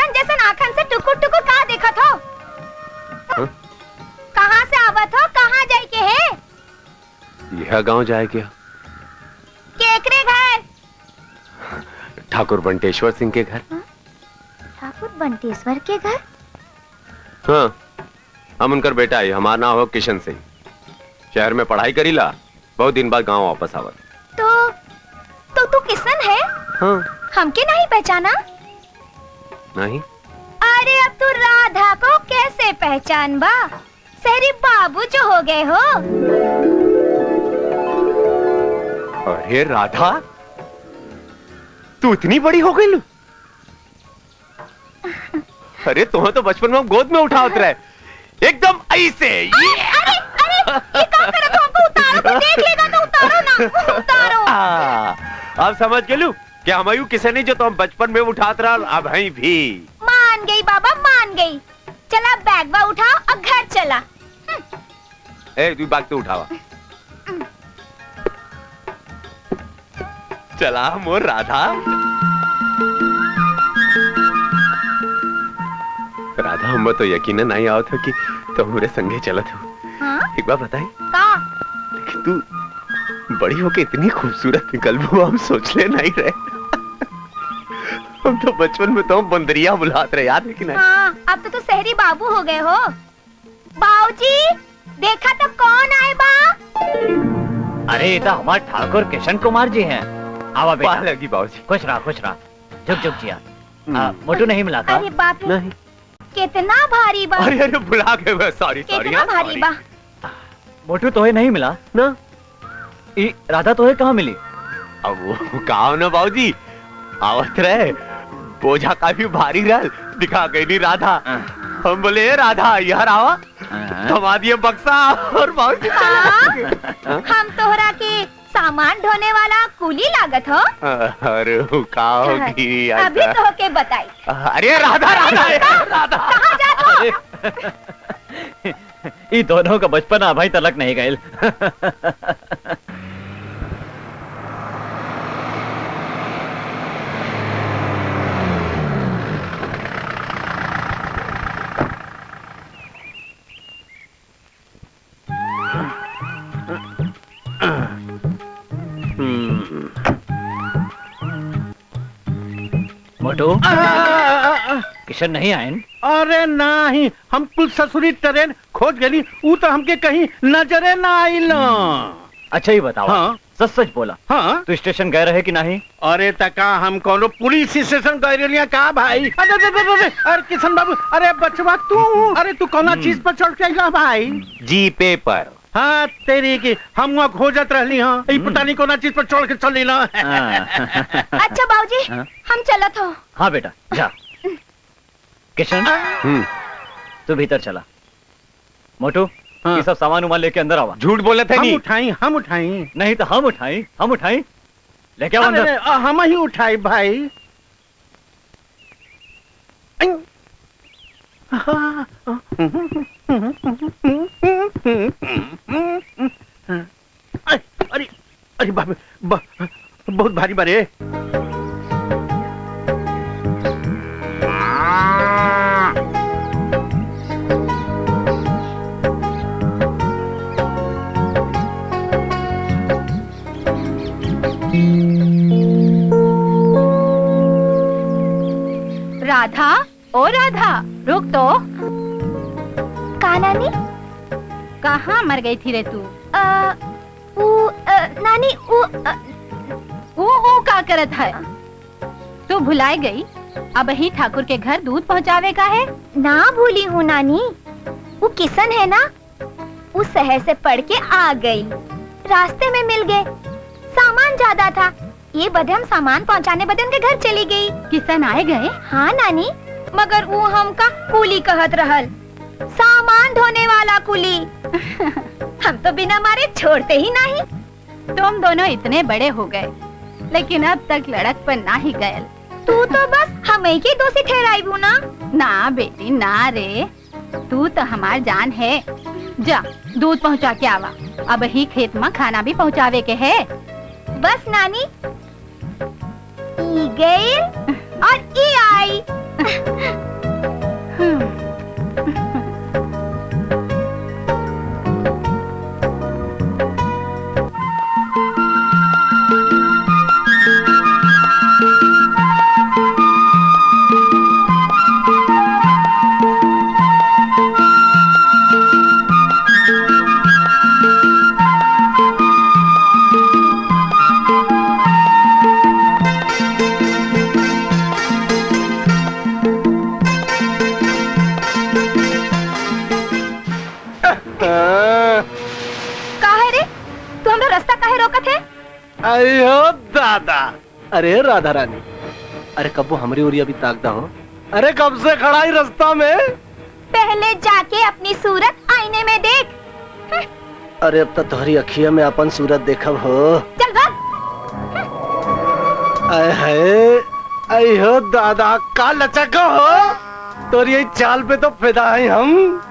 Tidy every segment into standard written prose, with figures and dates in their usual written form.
हिरन जैसन आँखन से टुकुर टुकुर का देखत हो? कहाँ से आवत हो? कहाँ जाए के है? यह गांव जाए क्या? केकरे घर? ठाकुर बंटेश्वर सिंह के घर। ठाकुर बंटेश्वर के घर? हाँ, हम उनकर बेटा है। हमारा नाम हो किशन सिंह। शहर में पढ़ाई करीला, बहुत दिन बाद गांव वापस आवत। तो तू किशन है? हाँ। हमके नहीं पहचाना? नहीं। अरे अब तू राधा को कैसे पहचान बा? शहरी बाबू जो हो गए हो। अरे राधा, तू इतनी बड़ी हो गई? अरे तुम्हें तो बचपन में गोद में उठा उतरा है, एकदम ऐसे। अरे ये क्या कर रहे हो? उतारो तो देख लेगा तो उतारो ना, उतारो। अब समझ गेलू क्या हमायूं किसे नहीं जो तुम बचपन में उठात रहा, अब है भी। मान गई बाबा, मान गई। चला बैग उठाओ और घर चला। ए तू बैग तो उठावा। चला मोर राधा। राधा हम तो यकीनन नहीं आओ था कि तुम मेरे संगे चलत हो। हाँ? एक बार बताई का? लेकिन तू बड़ी होके इतनी खूबसूरत निकल वो हम सोच ले नहीं रहे। हम तो बचपन में तो बंदरिया बुलाते रहे, याद है कि नहीं? हाँ, अब तो शहरी बाबू हो गए हो। बाबूजी, देखा तो कौन आए बा? अरे ये तो हमारे ठाकुर किशन कुमार जी हैं। आवा बेटा। लगी बाबूजी। खुश रहा। झुक झुक जिया। मोटू नहीं मिला था? अरे बाप रे, नहीं। कितना भारी बा। अरे भुला गए, सॉरी। कितना भारी बा। मोटू तोहे नहीं मिला ना? राधा तोहे कहाँ मिली? अब वो कहा ना बाबूजी, आवत रहे बोझा काफी भारी रहा, दिखा गई नहीं राधा। हम बोले राधा यार आवा, थमा दिए बक्सा और बाबूजी हम तोहरा के सामान ढोने वाला कूली लागत हो? अरे का होगी अभी तो के बताई। अरे राधा कहाँ जात हो? ये दोनों का बचपन अभी तलक नहीं गए। मोटू, किशन नहीं आए? अरे नहीं, हम कुल ससुरी ट्रेन खोज गली, वो तो हमके कहीं नजरे ना आइल। अच्छा ही बताओ। हाँ? सच बोला। हाँ? तू स्टेशन गए रहे कि नहीं? अरे तका हम कौन पुलिस स्टेशन गए रहिया का भाई? अरे किशन बाबू, अरे बचवा तू, अरे तू कौन चीज पर चढ़ के भाई? जीपे पर। हाँ तेरी की हम वहाँ खोजत रहली। हाँ पता नहीं कौन चीज पर चढ़ के चली ना। अच्छा बाबूजी, हम चलत हो। हाँ बेटा जा। किशन तू भीतर चला। मोटू ये सब सामान उमान लेके अंदर आवा। झूठ बोले थे? हम उठाई नहीं तो हम उठाई लेके आओ अंदर। हम ही उठाई भाई। अरे अरे बाप, बहुत भारी बारे। राधा, ओ राधा, रुक तो। कहा नानी? कहाँ मर गई थी रे तू? नानी वो का करत है? तू भुलाई गई? अब ही ठाकुर के घर दूध पहुँचावे का है? ना भूली हूँ नानी, वो किशन है ना, वो शहर से पढ़ के आ गई, रास्ते में मिल गए, सामान ज्यादा था, ये बदे हम सामान पहुँचाने बदे उनके घर चली गई। किशन आए गए? हाँ नानी, मगर वो हमका कूली कहत रहल, सामान ढोने वाला कूली। हम तो बिना मारे छोड़ते ही नहीं। तुम दोनों इतने बड़े हो गए, लेकिन अब तक लड़कपन ना ही गए। तू तो बस हमें की दोषी ठहराई बू ना। ना बेटी ना रे, तू तो हमार जान है। जा दूध पहुँचा के आवा, अब ही खेत में खाना भी पहुँचावे के है। बस नानी, ई गई और ई आई। काहे रे तू हमरा रास्ता काहे रोकत है? अयो दादा, अरे राधा रानी, अरे कब्बो हमरी ओरी अभी ताकदा हो। अरे कब से खड़ा ही रास्ता में? पहले जाके अपनी सूरत आईने में देख। अरे अब तो तुम्हारी अखिया में अपन सूरत देखब हो। चल भाग। अयो दादा, का लचक हो तोरी यही चाल पे तो फिदा है हम।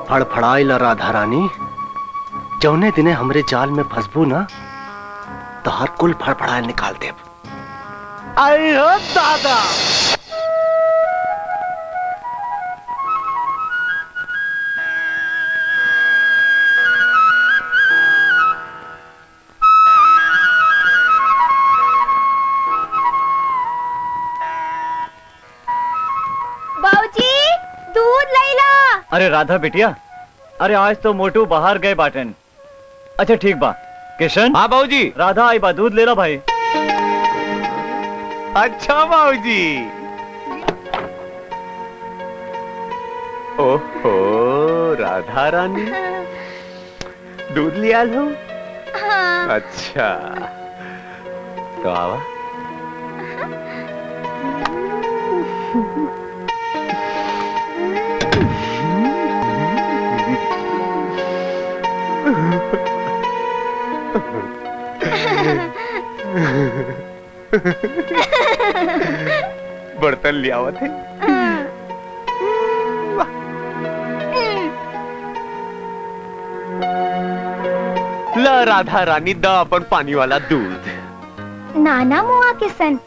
फड़फड़ाइला राधा रानी, जौने दिने हमरे जाल में फंसबू ना तो हर कुल फड़फड़ाइल निकाल देब। अयो दादा, बाबूजी दूध लैला। अरे राधा बिटिया, अरे आज तो मोटू बाहर गए बाटन। अच्छा ठीक बा। किशन, हाँ बाबूजी। राधा आई बा, दूध ले लो भाई। अच्छा बाबूजी। ओहो राधा रानी, दूध लिया लो। हाँ। अच्छा तो आवा। बर्तन लिया हुआ थे। ला राधा रानी, द अपन पानी वाला दूध। नाना मुआ किसन,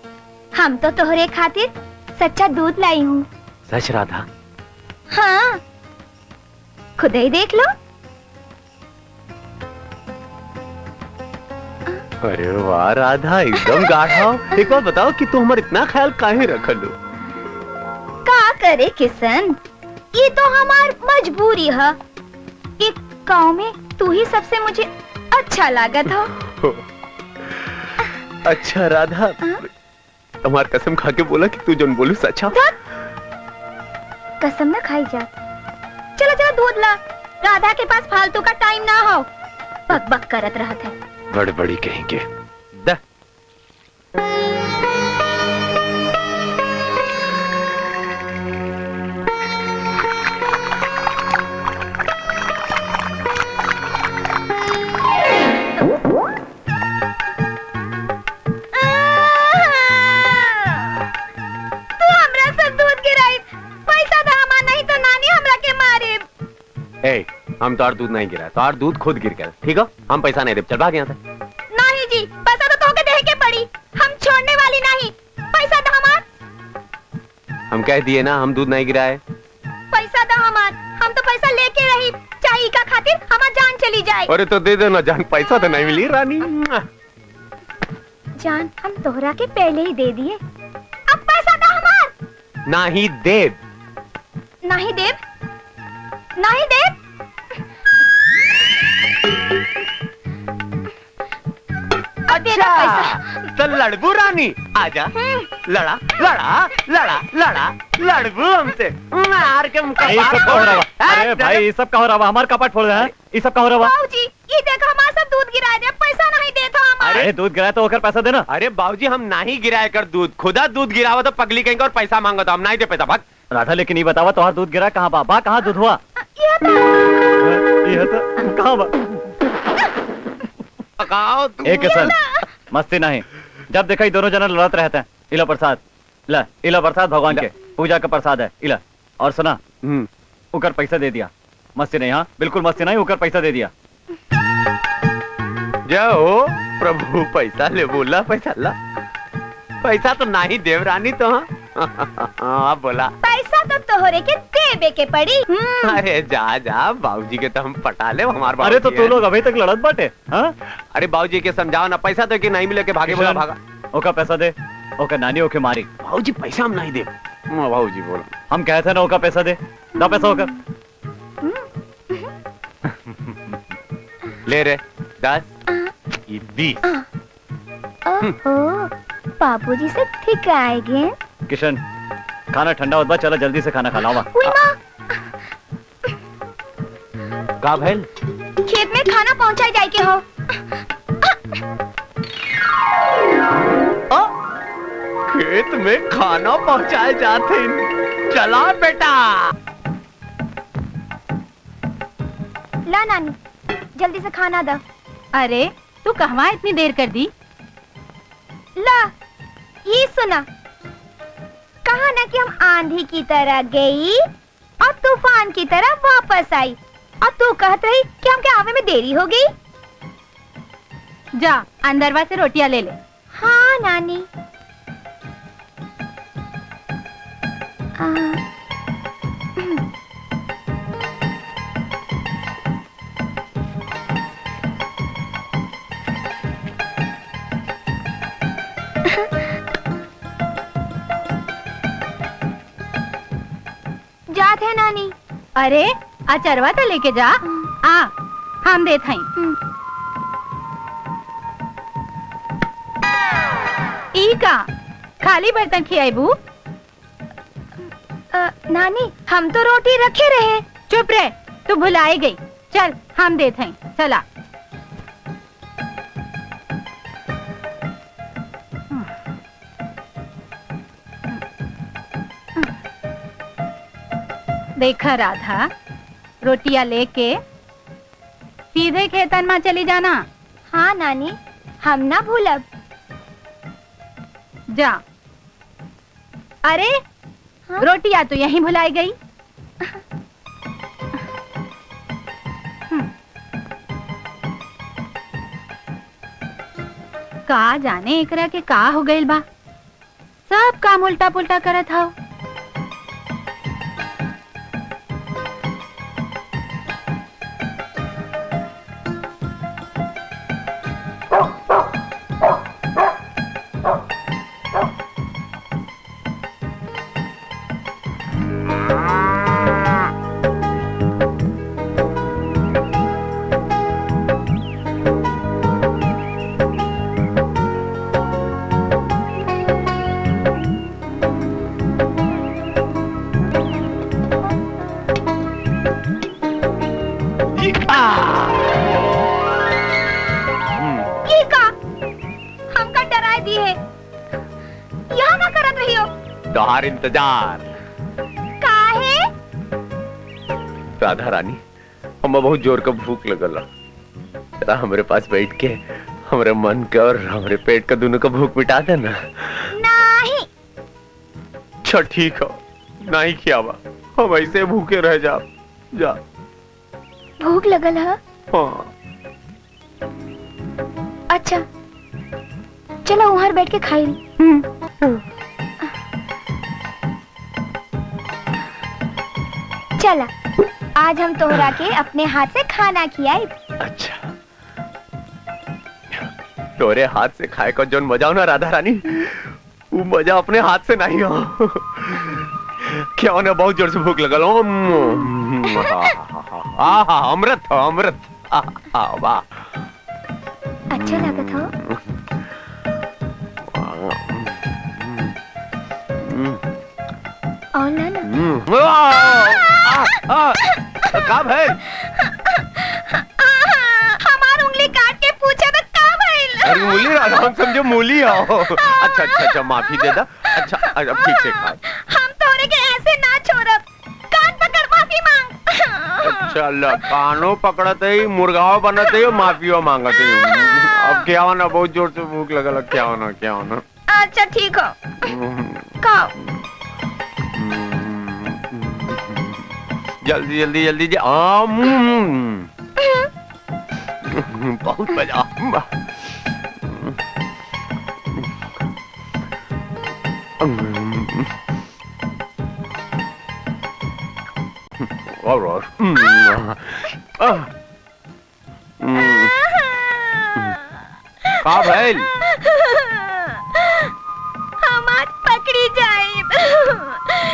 हम तो तोहरे खातिर सच्चा दूध लाई हूँ। सच राधा? हाँ, खुद ही देख लो। अरे वाह राधा, एकदम गाढ़ा। एक बार बताओ कि तू हमारा इतना ख्याल काहे रखलू? का करे किसन, ये तो हमार मजबूरी है। एक गाँव में तू ही सबसे मुझे अच्छा लागत हो। अच्छा राधा, तुम्हार कसम खा के बोला कि तू जो बोलू सच्चा। कसम ना खाई जा। चलो चलो दूध ला, राधा के पास फालतू का टाइम ना हो। बक बक करत रहत है। बड़ी कहेंगे। दा। हम तार दूध नहीं गिरा, तार दूध खुद गिर गया। ठीक है, हम पैसा नहीं दे। चल भाग यहाँ से। नहीं जी, पैसा तो तोहके देहे के पड़ी। हम छोड़ने वाली नहीं। पैसा दो हमार। हम कह दिए ना, हम दूध नहीं गिराए। पैसा दो हमार। हम तो पैसा लेके रही, चाहिए का खातिर हमार जान चली जाए। अरे तो दे देना जान, पैसा तो नहीं मिली रानी। जान हम तोहरा के पहले ही दे दिए। अब पैसा दो हमार। नहीं देव। नहीं देव, नहीं देव। अच्छा तो लड़बू रानी, आजा। लड़ा लड़ा लड़ा लड़ा लड़बू हमसे, मार के मुंह ये सब का हो रहा है? अरे भाई ये सब का हो रहा है? हमार कपाट फोड़ रहे हैं। ये सब का हो रहा है? बाबूजी ये देखो, हमारा सब दूध गिरा दे, पैसा नहीं देता हमारा। अरे दूध गिराया तो होकर पैसा देना। अरे बाबूजी हम नहीं गिराए कर दूध, खुदा दूध गिरावा तो पगली कहेंगे और पैसा मांगा तो हम नहीं दे पैसा। भाग राधा, लेकिन नहीं बतावा तुम्हारा दूध गिरा कहाँ बा? कहाँ दूध हुआ? ये तो कहाँ बा? एक किसन, मस्ती नहीं। जब देखा दोनों जना लड़त रहते हैं। इला प्रसाद, ला इला प्रसाद भगवान के पूजा का प्रसाद है। इला और सुना, उकर पैसा दे दिया। मस्ती नहीं, हाँ बिल्कुल मस्ती नहीं। उकर पैसा दे दिया। जाओ प्रभु, पैसा ले बोला, पैसा ला। पैसा तो नहीं देव रानी तो। हाँ हाँ बोला। पैसा तो तोहरे के देबे के पड़ी। अरे जा जा, बाबूजी के तो हम पटा ले, हमारे अरे तो तू लोग अभी तक लड़त बाटे। हाँ अरे बाबूजी के समझाओ ना, पैसा तो कि नहीं मिले के भागे बोला भागा। ओका पैसा दे, ओका नानी ओके मारी। बाबूजी पैसा हम नहीं दे। बाबूजी बोला हम कहते ना ओका पैसा दे, ना पैसा होकर ले रे 10 ये 20। ओहो, बाबूजी से ठीक आएंगे। किशन खाना ठंडा होता, चला जल्दी से खाना खा लावा। का भैल खेत में खाना पहुंचाई जाए के हो। खेत में खाना पहुंचाए जाते। चला बेटा। ला नानी, जल्दी से खाना दो। अरे तू कहवा इतनी देर कर दी? ला ये सुना, कहा ना कि हम आंधी की तरह गई और तूफान की तरह वापस आई, और तू कहत रही कि हमके आवे में देरी हो गई। जा अंदरवा से रोटियां ले ले। हाँ नानी। जात है नानी। अरे अचरवा तो लेके जा। आ हम देत हई। ई का खाली बर्तन खियाबू? नानी हम तो रोटी रखे रहे। चुप रहे, तू भुलाई गई। चल हम देत हई, चला। देखा राधा, रोटियां लेके सीधे खेतन में चली जाना। हाँ नानी, हम ना भूलब। जा। अरे हाँ? रोटियां तो यहीं भुलाई गई। का जाने एकरा के का हो गइल बा, सब काम उल्टा पुल्टा करत हव। तोहार इंतजार। काहे? राधा रानी, हमें बहुत जोर का भूख लगल। जरा हमारे पास बैठ के हमारे मन का और हमारे पेट का दोनों का भूख मिटा देना। नहीं। अच्छा ठीक है, नहीं खियावा, हम ऐसे भूखे रह जा। जा। भूख लगल है? हाँ। अच्छा चलो वहां बैठ के खाई। चला, आज हम तोहरा के अपने हाथ से खाना खियाई। अच्छा, तोरे हाथ से खाए का जोन मजा हो ना राधा रानी, वो मजा अपने हाथ से नहीं हो। क्या होना, बहुत जोर से भूख लगल हो। अमृत हो, अमृत। वाह, अच्छा लागत हो। और ना का भाई? हमार उंगली काट के पूछे तो का भइल? अरे मूली राधा, हम समझो मूली हो। अच्छा अच्छा अच्छा, माफी दे दा। अच्छा अब ठीक से खा। हम तोरे के ऐसे ना छोड़ब, कान पकड़ माफी मांग। अच्छा ला, कानों पकड़ते ही मुर्गाओ बनते ही माफियो मांगते ही। अब क्या होना, बहुत जोर से भूख लगल। क्या होना, क्या होना? अच्छा ठीक हो, खाओ। जल्दी जल्दी जल्दी बहुत मजा। और का भइल? हम आज पकड़ी जाए।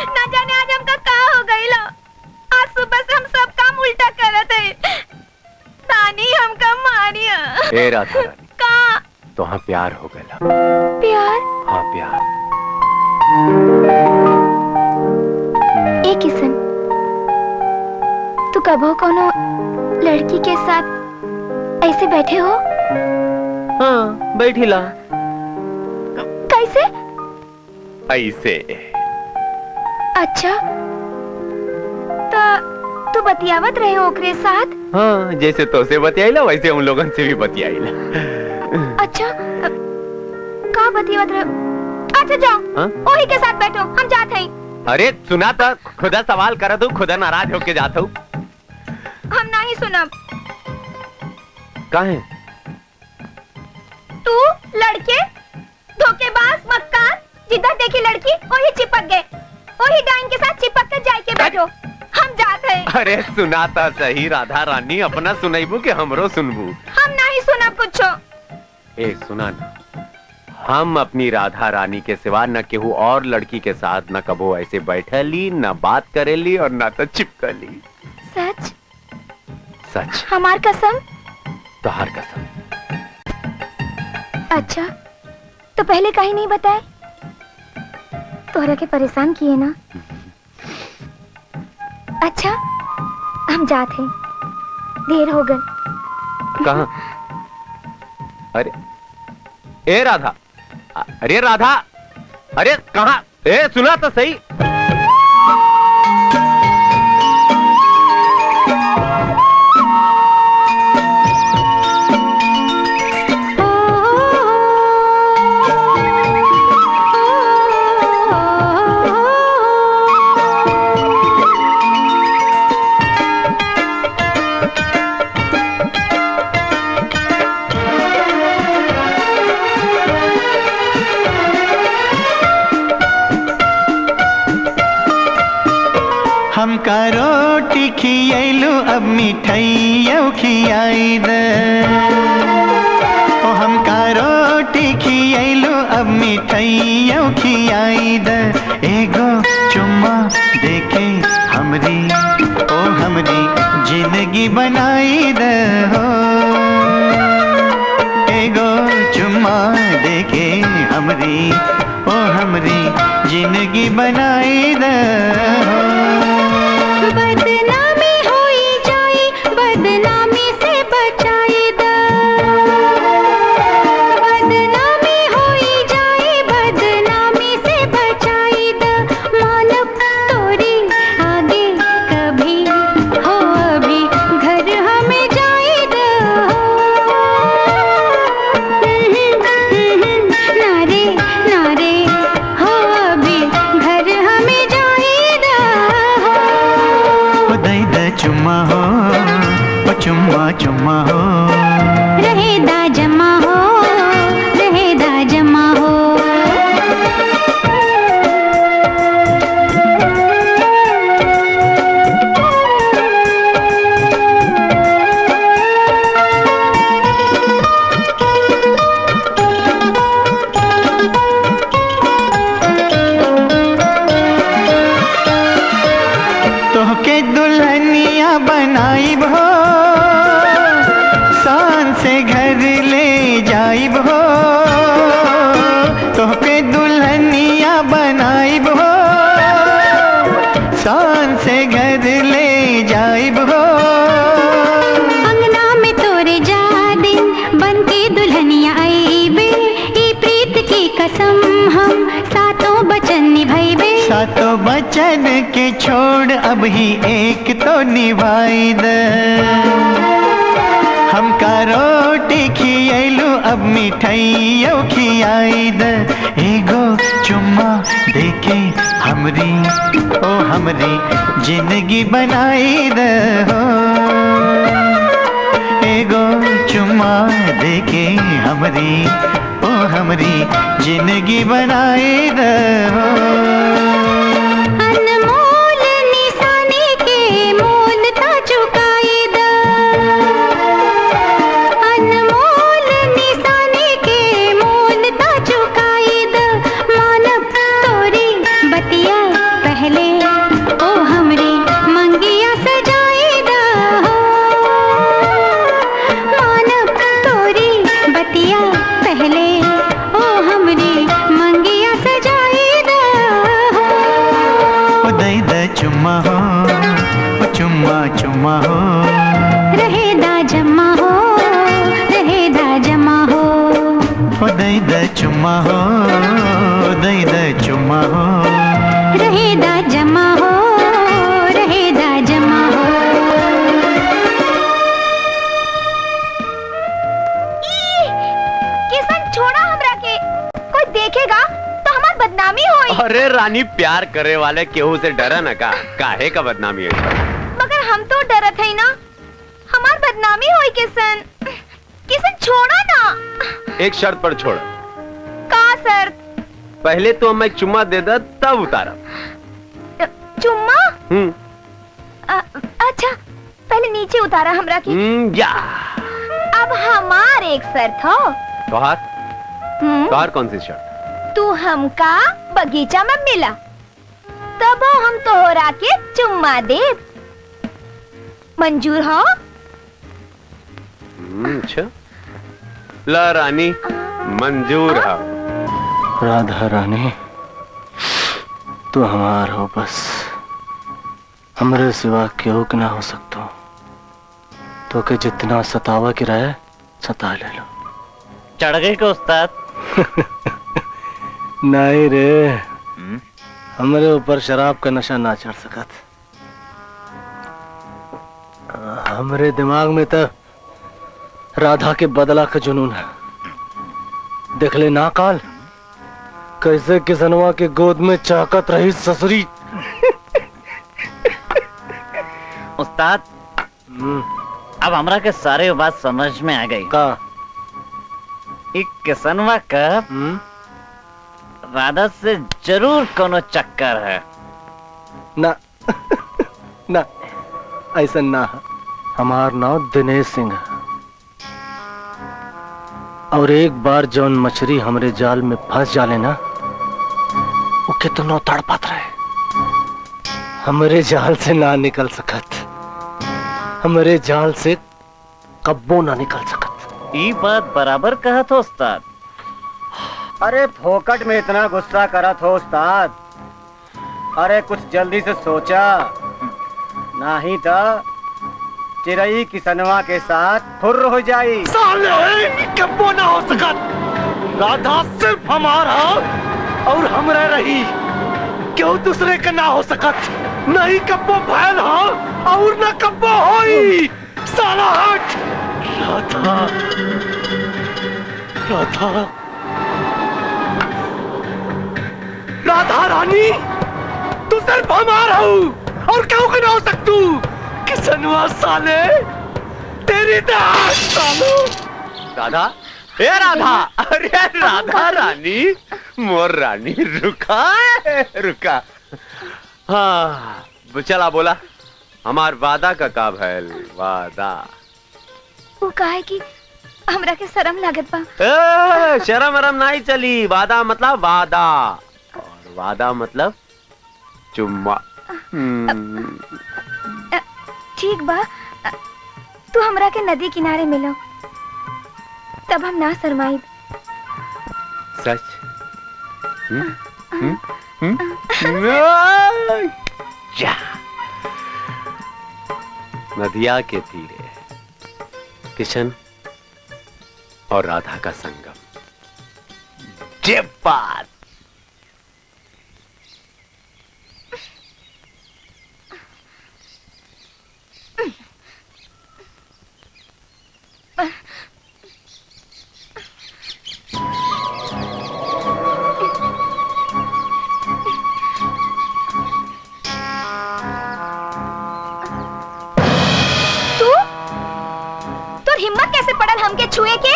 ना जाने आज हमका का हो गइल। आज सुबह से हम सब काम उल्टा करत है। रानी हमका मारिया। ए राधा रानी का तो हाँ प्यार हो गया। प्यार? हाँ प्यार। ए किशन, तू कब हो कोनो लड़की के साथ ऐसे बैठे हो? हाँ बैठी ला। कैसे? ऐसे। अच्छा, तो तू बतियावत रहे हो ओकरे साथ? हाँ जैसे तो से बतियाईला वैसे उन लोगन से भी बतियाईला। अच्छा, का बतियावत रहे? अच्छा जाओ, ओही के साथ बैठो, हम जाते हैं। अरे सुना तो खुदा सवाल कर तू, खुदा नाराज होके जाता हूँ। हम नहीं सुनब। काहे? तू लड़के धोखेबाज मक्कार, जिधर देखी लड़की वही चिपक गए, वही डाइन के साथ चिपक कर जाए के बैठो। हम जाते हैं। अरे सुना तो सही राधा रानी, अपना सुनाइबू के हमरो सुनबू? हम नहीं सुनब कुछो। ए सुना ना, हम अपनी राधा रानी के सिवा न केहू और लड़की के साथ न कबो ऐसे बैठली, न बात करेली और न तो चिपकली। सच? सच। हमार कसम? तोहार कसम। अच्छा, तो पहले कहीं नहीं बताए? तोहरा के परेशान किए ना? अच्छा, हम जाते हैं, देर हो गई। कहाँ? अरे ए राधा, अरे राधा, अरे कहाँ? ए सुना तो सही। हमका रोटी खियाइलू अब मिठाइयों खियाई दे। ओ हमका रोटी खियाइलू अब मिठाइयों खियाई दे। एगो चुम्मा देके हमरी ओ हमरी जिंदगी बनाई दे हो। एगो चुम्मा देके हमरी ओ हमरी जिंदगी बनाई दे हो। बदनामी होई जाई, बदनामी से बचाई दे। बदनामी होई जाई, बदनामी से बचाई दे। मानव तोरी आगे कभी हो, अभी घर हमें जाई दे। नारे नारे हो, अभी घर हमें जाई दे। चुम्मा हो, ओ चुम्मा चुम्मा हो, रहेदा जमा हो, रहेदा जमा हो। तोहके दुल्हनिया बनाइब हो, शान से घर ले जाइब हो। तोहके दुल्हनिया बनाइब हो, शान से घर ले जाइब हो। अंगना में तोरे जादिन बन के दुल्हनिया आईबे। ई प्रीत की कसम हम सातों बचन निभाइबे। सातों बचन के छोड़ अब ही एक तो निभाई दे। हमका रोटी खियाइलू अब मिठाइयों खियाई दे। एगो चुम्मा देके हमरी ओ हमरी जिंदगी बनाई दे हो। एगो चुम्मा देके हमरी ओ हमरी जिंदगी बनाई दे हो। चुम्मा हो, चुम्मा चुम्मा हो, रहेदा जमा हो, रहेदा जमा हो, दई द चुम्मा हो, दई द चुम्मा हो, रहेदा जमा हो, रहेदा जमा हो। किसन छोड़ा हमरा के, कोई देखेगा तो हमार बदनामी होई। अरे रानी, प्यार करे वाले केहू से डरा न का, काहे का बदनामी है? मगर हम तो डरत है ना, हमार बदनामी होई। किसन किसन छोड़ा ना। एक शर्त पर छोड़। का शर्त? पहले तो मैं चुम्मा दे दा, तब उतारा। चुम्मा? अच्छा, पहले नीचे उतारा हमरा की। या अब हमार एक शर्त हो। तोहार कौन सी शर्त? तू हमका बगीचा में मिला, तब हम तोहरा के चुम्मा दे। मंजूर हो? अच्छा, ला रानी, मंजूर है। राधा रानी, तू हमार हो बस, हमरे सिवा केहू के ना हो सकतो। तो के जितना सतावा की रहे सता ले लो। चढ़ गई को उस्ताद? नहीं रे, हमरे ऊपर शराब का नशा ना चढ़ सकत। हमरे दिमाग में तो राधा के बदला का जुनून है। देख ले ना काल, कैसे किसनवा के गोद में चाहकत रही ससुरी। उस्ताद, अब हमरा के सारे बात समझ में आ गई। का एक किसनवा का राधा से जरूर कोनो चक्कर है। ना ना, ऐसा ना है। हमार नाम दिनेश सिंह है, और एक बार जौन मछली हमरे जाल में फंस जाले ना, वो कितना तड़पत रहे। हमरे जाल से ना निकल सकत, हमरे जाल से कब्बो ना निकल सकत। ये बात बराबर कहा था उस्ताद। अरे फोकट में इतना गुस्सा करा था उस्ताद। अरे कुछ जल्दी से सोचा, नहीं तो चिरई किसनवा के साथ फुर्र हो जाई। साले कब्बो ना हो सकत। राधा सिर्फ हमारा और हमरे रही, क्यों दूसरे का ना हो सकत। नहीं कब्बो भैल हो और ना कब्बो होई। साला हट। राधा राधा राधा रानी, तू सिर्फ हमारा हो और क्यों के ना हो सकतू। किसनवा साले, तेरी दाद सालो। राधा, ए राधा, अरे राधा रानी, मोर रानी, रुका रुका। हाँ, चला बोला, हमार वादा का का भैल वादा। वो काहे कि हमरा के शर्म लागत बा। शर्म वरम नहीं चली। वादा मतलब वादा, और वादा मतलब चुम्मा। ठीक बा, तू हमरा के नदी किनारे मिलो, तब हम ना शर्माई। सच? जा। नदिया के तीरे किशन और राधा का संगम। जे बात। हिम्मत कैसे पड़ल हमके छुए के?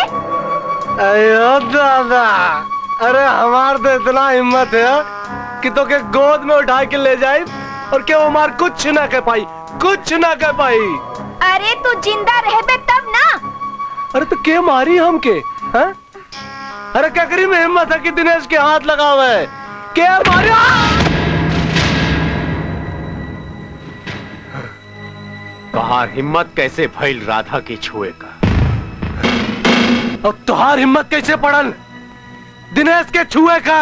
अयो दादा, अरे हमार तो इतना हिम्मत है कि तो के गोद में उठा के ले जाए और क्या हमार कुछ ना कह पाई, कुछ ना कह पाई। अरे तू जिंदा रहबे तब ना। अरे तो क्या मारी हमके? हाँ? अरे क्या करी में हिम्मत है कि दिनेश के हाथ लगा हुआ है? क्या मारा? तोहार हिम्मत कैसे भइल राधा के छुए का? और तुहार हिम्मत कैसे पड़ल दिनेश के छुए का?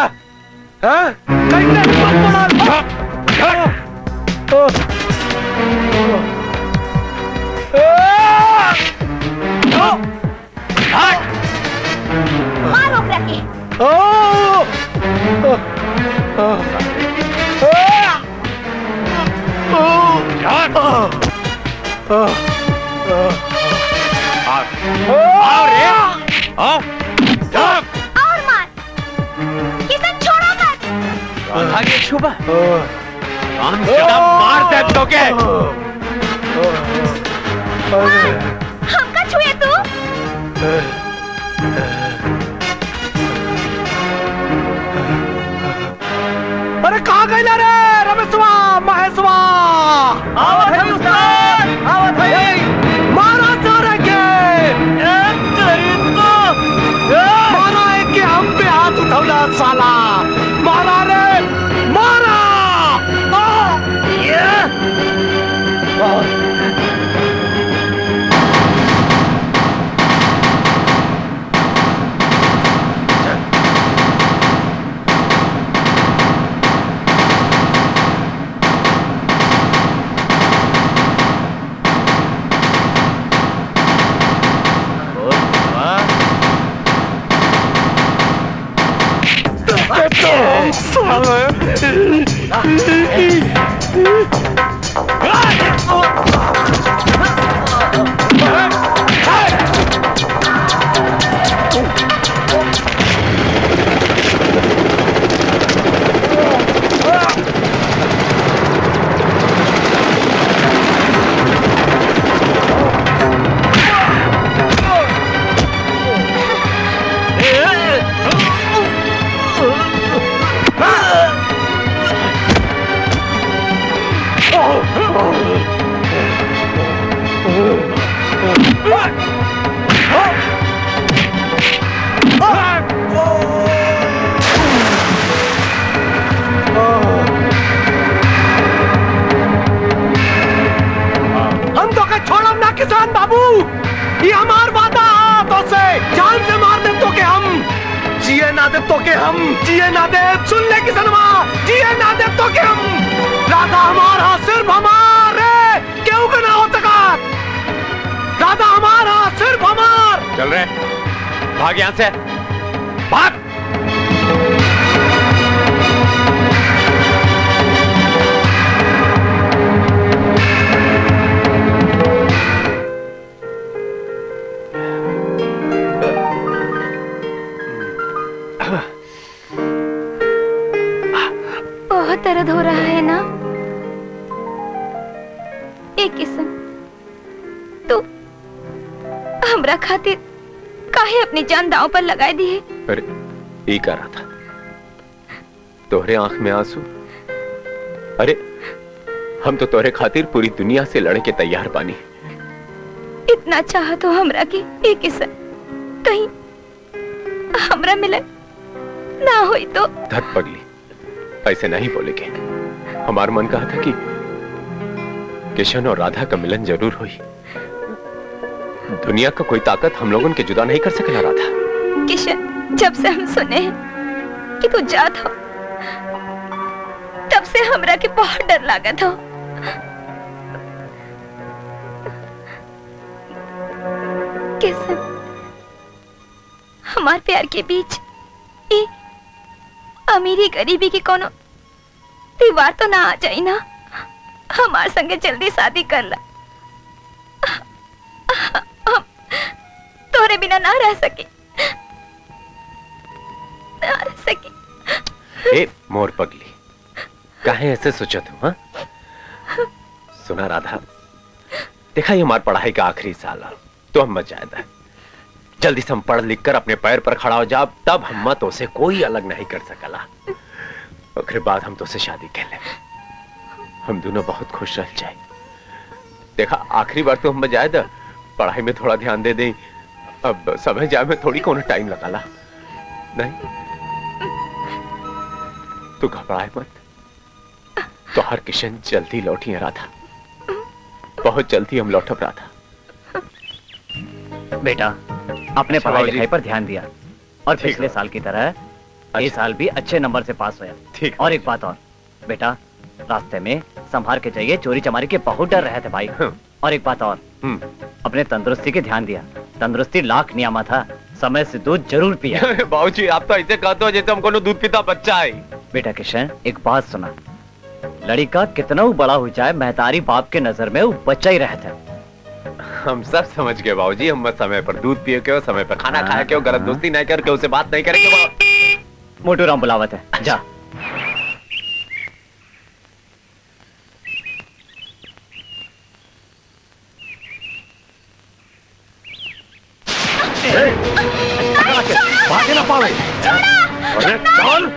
कैसे हिम्मत पड़ल? आओ रे, आओ, जाओ। और मार। किशन छोड़ो मत। राधा की छुपा, हम जरा मार दे तो के। हमका छुए तू? अरे कहाँ गई रे रमेशवा महेशवा? आवत है उस्ताद, आवत है। मारा सारे के मारा है कि हम पे हाथ उठौला साला। मारा रे मारा। हम तो के छोड़म ना किसान बाबू, ये हमार वादा तो से जान से मार दे तो के हम जिए ना दे तो के हम जिए ना दे। सुन ले किसनवा, जिए ना दे तो के हम। राधा हमारा सिर्फ हमारे क्यों का ना हो सका। राधा हमारा सिर्फ हमार। चल रहे, भाग यहाँ से, भाग। बहुत दर्द हो रहा है ना? एक किस्म तू हमरा खातिर काहे अपनी जान दांव पर लगाए दी है? अरे ये कर रहा था, तोहरे आंख में आंसू। अरे हम तो तोहरे खातिर पूरी दुनिया से लड़े के तैयार बानी। इतना चाह तो हमरा की एक किस्म कहीं हमरा मिलन ना हुई तो। धत पगली, ऐसे नहीं बोलेगे। हमारा मन कहा था कि किशन और राधा का मिलन जरूर हुई। दुनिया का कोई ताकत हम लोगों के जुदा नहीं कर सकेगा राधा। किशन, जब से हम सुने हैं कि तू जात हो, तब से हमरा के बहुत डर लागत हो। किशन, हमार प्यार के बीच ये अमीरी गरीबी की कोनो दीवार तो ना आ जाई ना? हमार संगे जल्दी शादी कर ला। हम तोरे बिना ना रह सके, ना रह सके। ए मोर पगली, काहे ऐसे सोचा तू? हाँ सुना राधा, देखा ये हमारी पढ़ाई का आखिरी साल है, तो हम मत जायदा। जल्दी से हम पढ़ लिख कर अपने पैर पर खड़ा हो जा, तब हम मत उसे कोई अलग नहीं कर सकला। उसके बाद हम तो से शादी कर ले, हम दोनों बहुत खुश रह जाए। देखा आखिरी बार तो हम जायदा, पढ़ाई में थोड़ा ध्यान दे दे। अब समय जाए में थोड़ी कोनो टाइम लगाला नहीं। तू घबराए मत, तो हर किशन जल्दी लौटी राधा, बहुत जल्दी हम लौटब राधा। बेटा अपने पढ़ाई लिखाई पर ध्यान दिया और पिछले साल की तरह इस साल भी अच्छे नंबर से पास होया। ठीक। और एक बात और बेटा, रास्ते में संभाल के जाइए, चोरी चमारी के बहुत डर रहे थे भाई। और एक बात और, अपने तंदुरुस्ती के ध्यान दिया। तंदुरुस्ती लाख नियामत था, समय से दूध जरूर पिया। बाबूजी आप तो ऐसे कहते हो जैसे हमको दूध पीता बच्चा है। बेटा किशन, एक बात सुना, लड़का कितना बड़ा हो जाए, महतारी बाप के नजर में वो बच्चा ही रहता है। हम सब समझ गए बाबूजी। हम बस समय पर दूध पिए क्यों, समय पर खाना खाया क्यों, गलत दोस्ती नहीं करके उसे बात नहीं करेंगे। मोटू राम बुलावत है, जा। भागे ना पावे। अरे चल।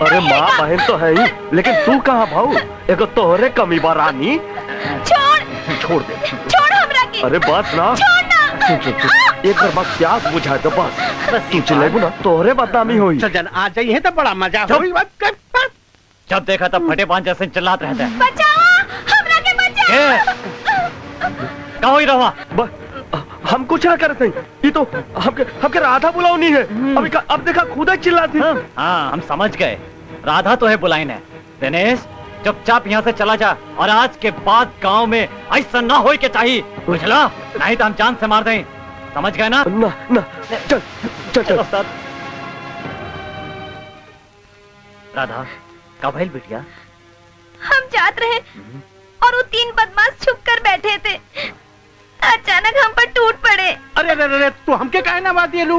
अरे माँ बहन तो है ही, लेकिन तू कहाँ भाऊ? एगो तोहरे कमी बा रानी। छोड़ दे। अरे बस ना। एक बार बस प्यास बुझा दो बस तू चिल्लाबू ना तोहरे बदनामी हुई। सजन आ जाइए तो बड़ा मजा होई। जब देखा तब फटे पांच जैसे चिल्लात रहता है। कहाँ ही रहा? हम कुछ ना करते, ये तो हमके राधा बुलावनी है। अब देखा खुद ही चिल्लाती। हाँ हम समझ गए, राधा तो है बुलाइन है। दिनेश चुपचाप यहाँ से चला जा, और आज के बाद गांव में ऐसा ना हो के चाहिए, बुझला? नहीं तो हम जान से मार दें, समझ गए ना? ना ना चल चल चल उस्ताद। राधा कब है बिटिया? हम जात रहे और वो तीन बदमाश छुप कर बैठे थे, अचानक हम पर टूट पड़े। अरे अरे अरे तू हमके काहे ना बात ये लू?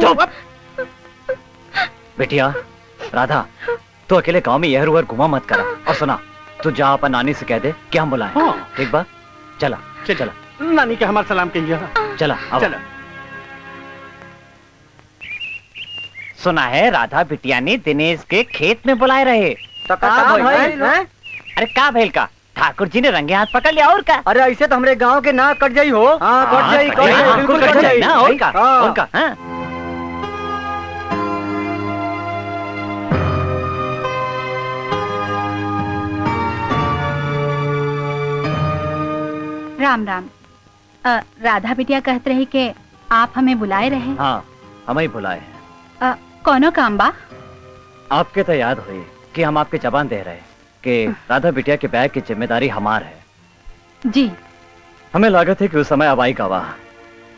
बिटिया राधा तू अकेले गांव में यहर उहर घुमा मत करा, और सुना तू जा अपन नानी से कह दे कि हम बुलाएं। हाँ। ठीक बा? चला चला नानी के हमारा सलाम कहिए। चला चलो। सुना है राधा बिटिया ने दिनेश के खेत में बुलाए रहे। तो अरे का भेल का? ठाकुर जी ने रंगे हाथ पकड़ लिया, और का? अरे ऐसे तो हमारे गांव के ना कट जाई हो। हाँ कट जाई, बिल्कुल कट जाई ना, और का? और का? हाँ। राम राम। राधा बिटिया कहते रही कि आप हमें बुलाए रहे। हाँ हमें ही बुलाए हैं। कौनो काम बा? आपके तो याद हुई कि हम आपके जबान दे रहे कि राधा बिटिया के बैग की जिम्मेदारी हमार है। जी। हमें लागत है कि उस समय अब आई गवाह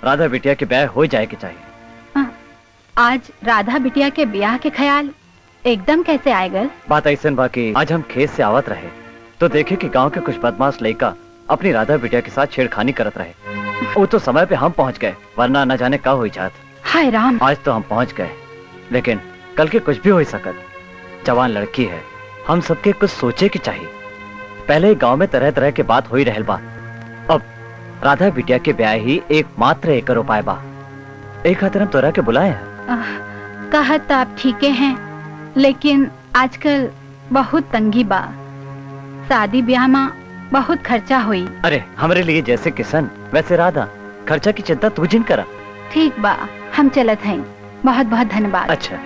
राधा बिटिया के बैग हो जाए कि चाहिए। आज राधा बिटिया के ब्याह के ख्याल एकदम कैसे आए गल? बात ऐसे बाकी आज हम खेत से आवत रहे तो देखे कि गांव के कुछ बदमाश लड़का अपनी राधा बिटिया के साथ छेड़खानी करत रहे। वो तो समय पे हम पहुंच गए, वरना न जाने का हुई जात। हाय राम। आज तो हम पहुंच गए, लेकिन कल के कुछ भी हो सकत। जवान लड़की है, हम सबके कुछ सोचे की चाहिए। पहले ही गांव में तरह तरह के बात हो ही रहल बा, अब राधा बिटिया के ब्याह ही एकमात्र एक उपाय बा। एक खातिर हम तोरा के बुलाए हैं। कहत आप ठीके हैं, लेकिन आजकल बहुत तंगी बा। शादी ब्याह में बहुत खर्चा हुई। अरे हमरे लिए जैसे किशन वैसे राधा, खर्चा की चिंता तू जिन करा। ठीक बा, हम चलत हैं। बहुत बहुत धन्यवाद। अच्छा।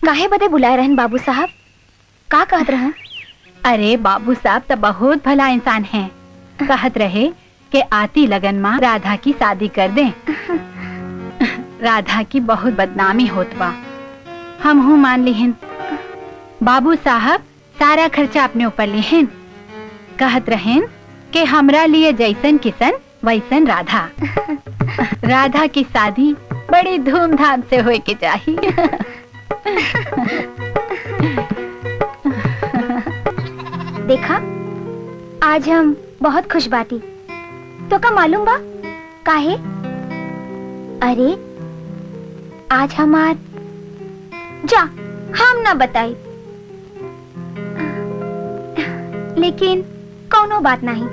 काहे बदे बुलाए रहन बाबू साहब? का कहत रहन? अरे बाबू साहब तो बहुत भला इंसान हैं। कहत रहे कि आती लगन में राधा की शादी कर दें। राधा की बहुत बदनामी होत बा, हम हूँ मान लिहिन। बाबू साहब सारा खर्चा अपने ऊपर लिहिन। कहत रहेन कि हमरा लिए जैसन किसन वैसन राधा। राधा की शादी बड़ी धूमधाम से होए के चाहिए। देखा, आज हम बहुत खुश बाटी। तो का मालूम बा काहे? अरे आज हमार जा हम ना बताई, लेकिन कौनो बात नहीं,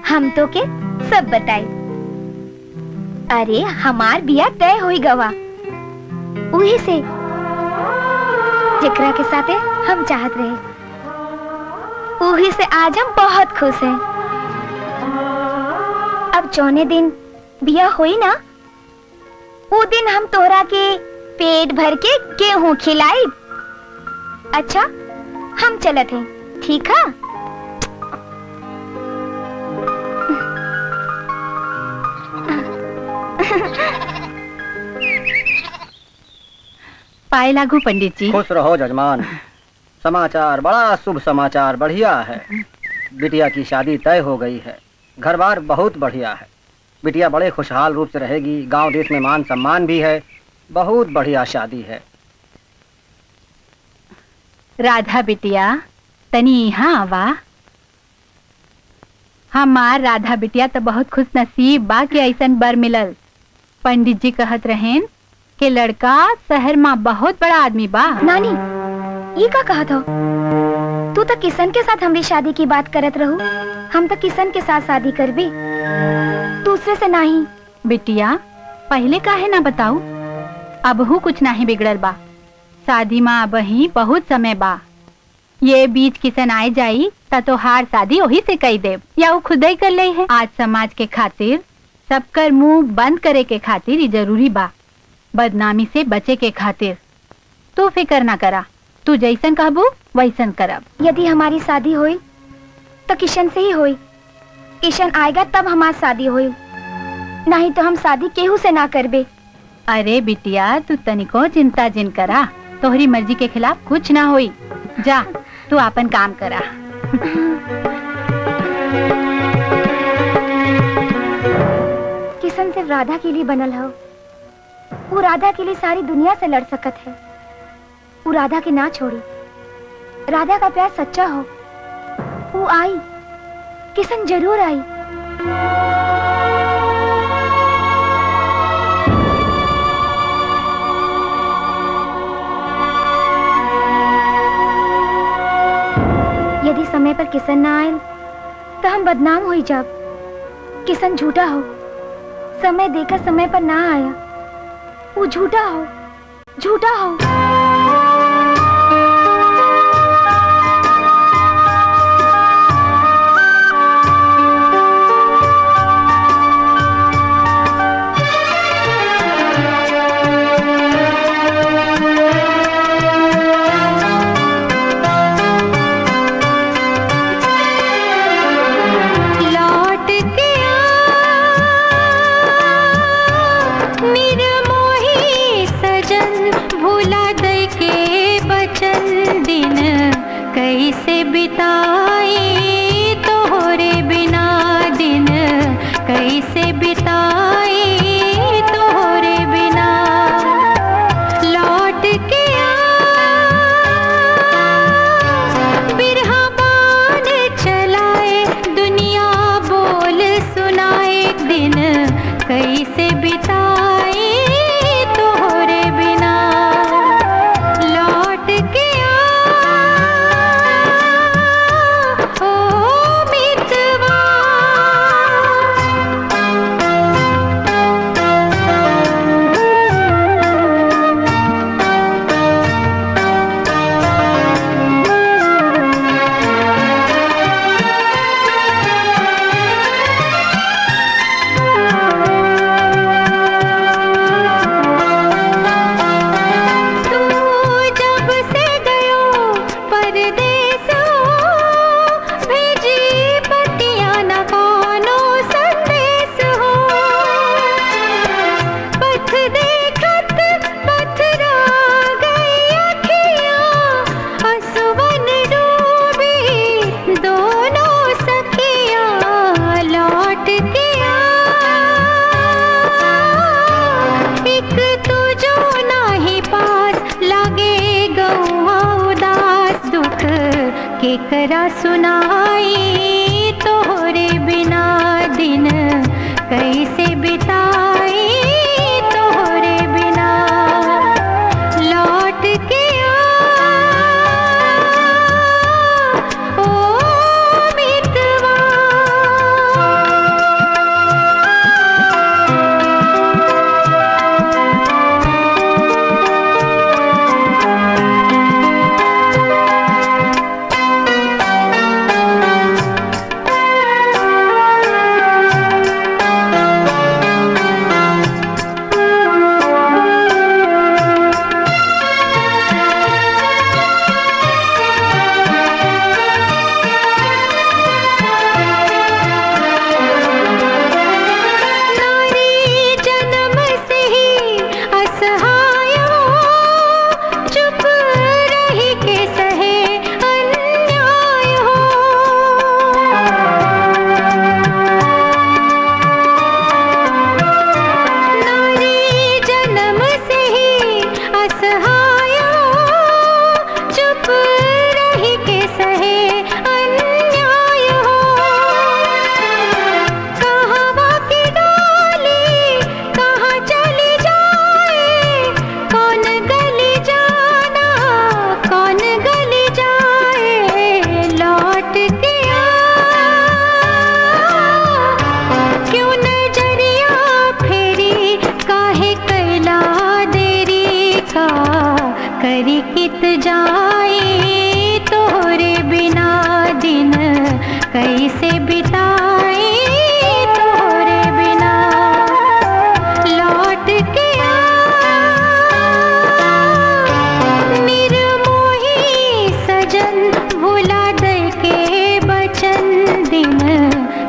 हम तो के सब बताई। अरे हमार बिया तय हुई गवा, उही से जिकरा के साथे हम चाहत रहे, उही से आज हम बहुत खुश हैं। अब चौने दिन बिया हुई ना, वो दिन हम तोहरा के पेट भर के गेहूं खिलाई। अच्छा हम चलत हैं, ठीक है? पाए लागू पंडित जी। खुश रहो जजमान, समाचार बड़ा शुभ समाचार बढ़िया है। बिटिया की शादी तय हो गई है। घर बार बहुत बढ़िया है। बिटिया बड़े खुशहाल रूप से रहेगी। गांव देश में मान सम्मान भी है। बहुत बढ़िया शादी है। राधा बिटिया तनी यहाँ आवा। हमार राधा बिटिया तो बहुत खुश नसीब बा कि ऐसन बर मिलल। पंडित जी कहत रहेन कि लड़का शहर में बहुत बड़ा आदमी बा। नानी ये का कहत हो? तू तो किशन के साथ हमारी शादी की बात करत रहू। हम तो किशन के साथ शादी करबे, दूसरे से नहीं। बिटिया पहले काहे ना बताऊ? अबहू कुछ नहीं बिगड़ल बा। शादी में अबही बहुत समय बा। ये बीच किसन आए जाई ता तो हार शादी वही से कही दे या वो खुद ही कर ले है। आज समाज के खातिर सबकर मुंह बंद करे के खातिर ये जरूरी बा। बदनामी से बचे के खातिर तू फिक्र ना करा। तू जैसन कहबू वैसन करब। यदि हमारी शादी हुई तो किशन से ही हुई। किशन आएगा तब हमारी शादी हुई, नहीं तो हम शादी केहू से ना करबे। अरे बिटिया तू तनिको चिंता जिन करा। तोहरी मर्जी के खिलाफ कुछ ना होई। जा तू अपन काम करा। किशन सिर्फ राधा के लिए बनल हो। वो राधा के लिए सारी दुनिया से लड़ सकत है। वो राधा के ना छोड़ी। राधा का प्यार सच्चा हो। वो आई, किशन जरूर आई। यदि समय पर किशन ना आए तो हम बदनाम हो जाब। किशन झूठा हो, समय देकर समय पर ना आया। वो झूठा हो, झूठा हो। कैसे बिताए तोहरे बिना दिन, कैसे बिताए तोहरे बिना। लौट के बिरहा बान चलाए, दुनिया बोल सुनाए दिन, कैसे बिताए तोहरे बिना। लौट के केकरा सुनाई तोहरे बिना दिन, कैसे बिताई तोहरे बिना। लौट के ओ मितवा। जाए तोरे बिना दिन कैसे बिताए तोरे बिना लौट के निर्मोही सजन भुला दे के बचन दिन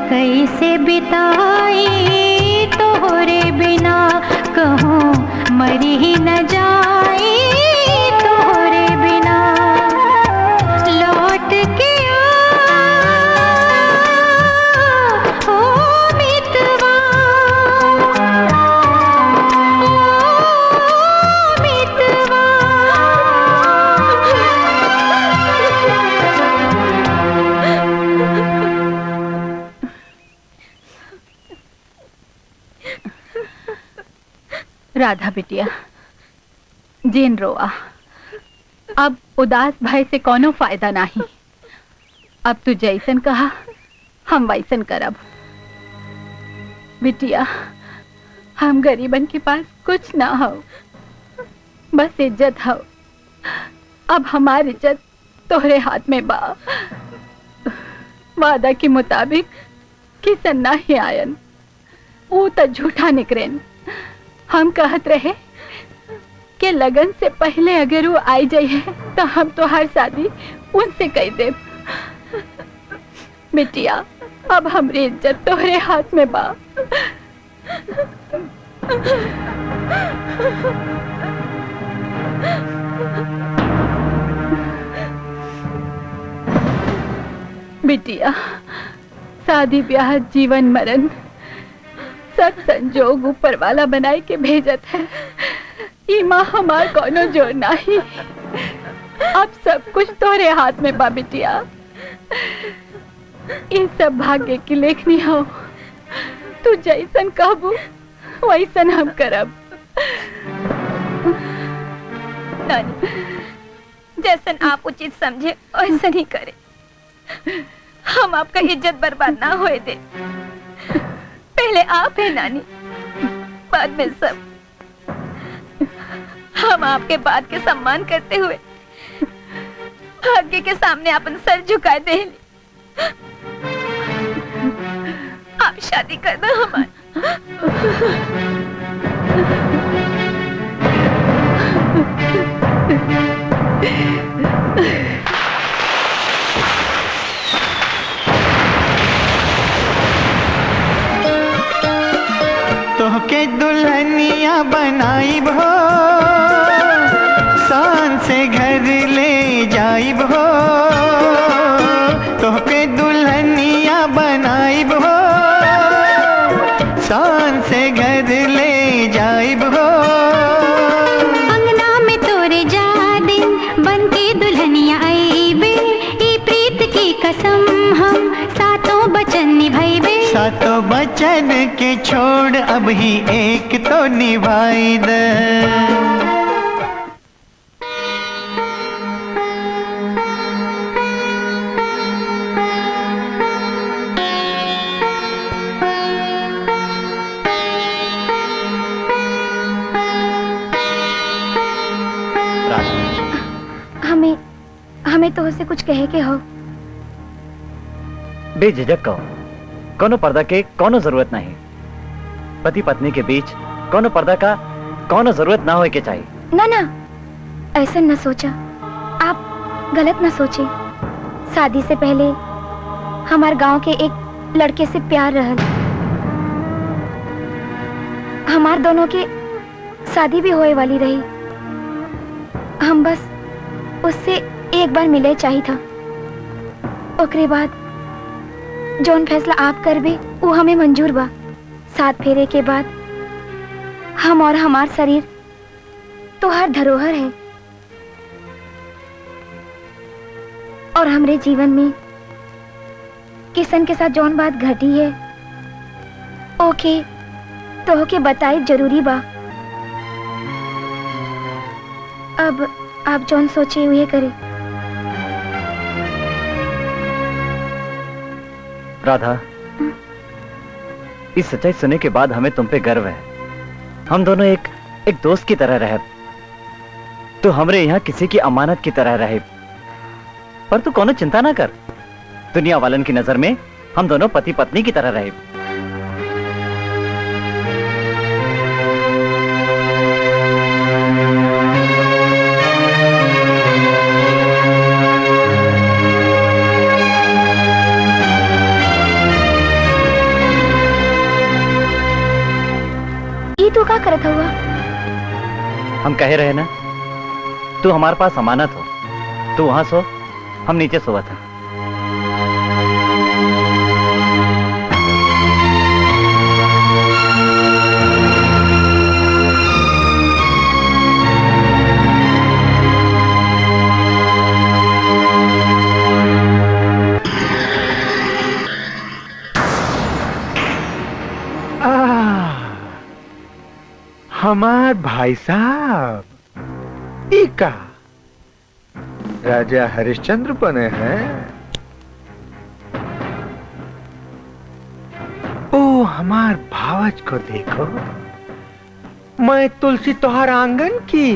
कैसे बिताए तोरे बिना कहूँ मरी ही न जाए तोरे बिना लौट के ओ मितवा राधा बिटिया जेन रोआ, अब उदास भय से कोनो फायदा नहीं। अब तू जैसन कहा हम वैसन करब। बिटिया हम गरीबन के पास कुछ ना हो, बस इज्जत हो। अब हमारी इज्जत तोहरे हाथ में बा। वादा के मुताबिक किसन नहीं आयन, वो तो झूठा निकरेन। हम कहत रहे कि लगन से पहले अगर वो आई जाए तो हम तो हर शादी उनसे कह दे। बिटिया अब हमारी इज्जत तोहरे हाथ में बा। बिटिया शादी ब्याह जीवन मरण सब संजोग ऊपर वाला बनाए के भेजत है। ईमा हमार कोनो जोर नहीं। अब सब कुछ तोरे हाथ में बा बिटिया। ये सब भाग्य की लेखनी हो। तू जैसन कहबू वैसन हम करब। नानी, जैसन आप उचित समझे वैसन ही करे। हम आपका इज्जत बर्बाद ना होए दे। पहले आप है नानी, बाद में सब। हम आपके बात के सम्मान करते हुए भाग्य के सामने अपन सर झुकाए दे। आप शादी कर दो हमारी। तोहके दुल्हनिया बनाई हो, शान से घर ले जाई हो। तोहके दुल्हनिया बनाई हो, शान से घर ले जाई हो। अंगना में तोरे जा दिन बन के दुल्हनिया आईबे। ई प्रीत की कसम हम सातों बचन निभाईबे। सातों बचन के छोड़ अब ही एक तो निभाई दे। हमें तो उसे कुछ कहे के हो। बेझिझक कहो, कोनो पर्दा के कोनो जरूरत नहीं। पति पत्नी के बीच कोनो पर्दा का कोनो जरूरत ना होए के चाहिए। ना ना, ऐसा न सोचा। आप गलत न सोचे। शादी से पहले हमारे गांव के एक लड़के से प्यार रहल। हमार दोनों के शादी भी होए वाली रही। हम बस उससे एक बार मिले चाहिए था। ओकरे बाद जोन फैसला आप करबे वो हमें मंजूर बा। 7 फेरे के बाद हम और हमार शरीर तो हर धरोहर है और हमरे जीवन में किसन के साथ जौन बात घटी है ओके तो के बताए जरूरी बा। अब आप जौन सोचे हुए करे। राधा, इस सच्चाई सुनने के बाद हमें तुम पे गर्व है। हम दोनों एक दोस्त की तरह रहे। तू हमरे यहाँ किसी की अमानत की तरह रहे। पर तू कोनो चिंता ना कर, दुनिया वालन की नजर में हम दोनों पति पत्नी की तरह रहे। ये तू का करत हुआ? हम कहे रहे ना, तू हमारे पास अमानत हो। तू वहां सो, हम नीचे सोवा था। हमार भाई साहब इका राजा हरिश्चंद्र बने हैं। ओ हमार भावज को देखो, मैं तुलसी तोहार आंगन की।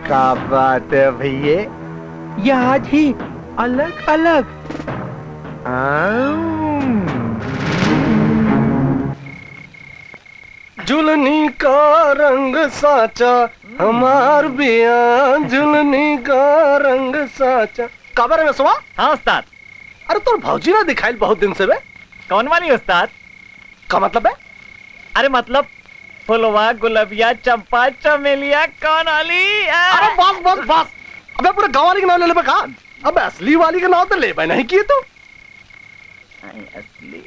क्या बात है भैये, ये आज ही अलग अलग। जुलनी का रंग साचा हमार बिया, जुलनी का रंग साचा। काबर में सुहा? हाँ उस्ताद। अरे तोर भौजी ना दिखाई बहुत दिन से बे। कौन वाली उस्ताद? का मतलब है? अरे मतलब फुलवा, गुलाबिया, चंपा, चमेलिया, कौन वाली? अरे बस बस बस, अबे पूरे गाँव वाली के नाम ले ले का? अब असली वाली का नाम तो ले नहीं किए तो। असली?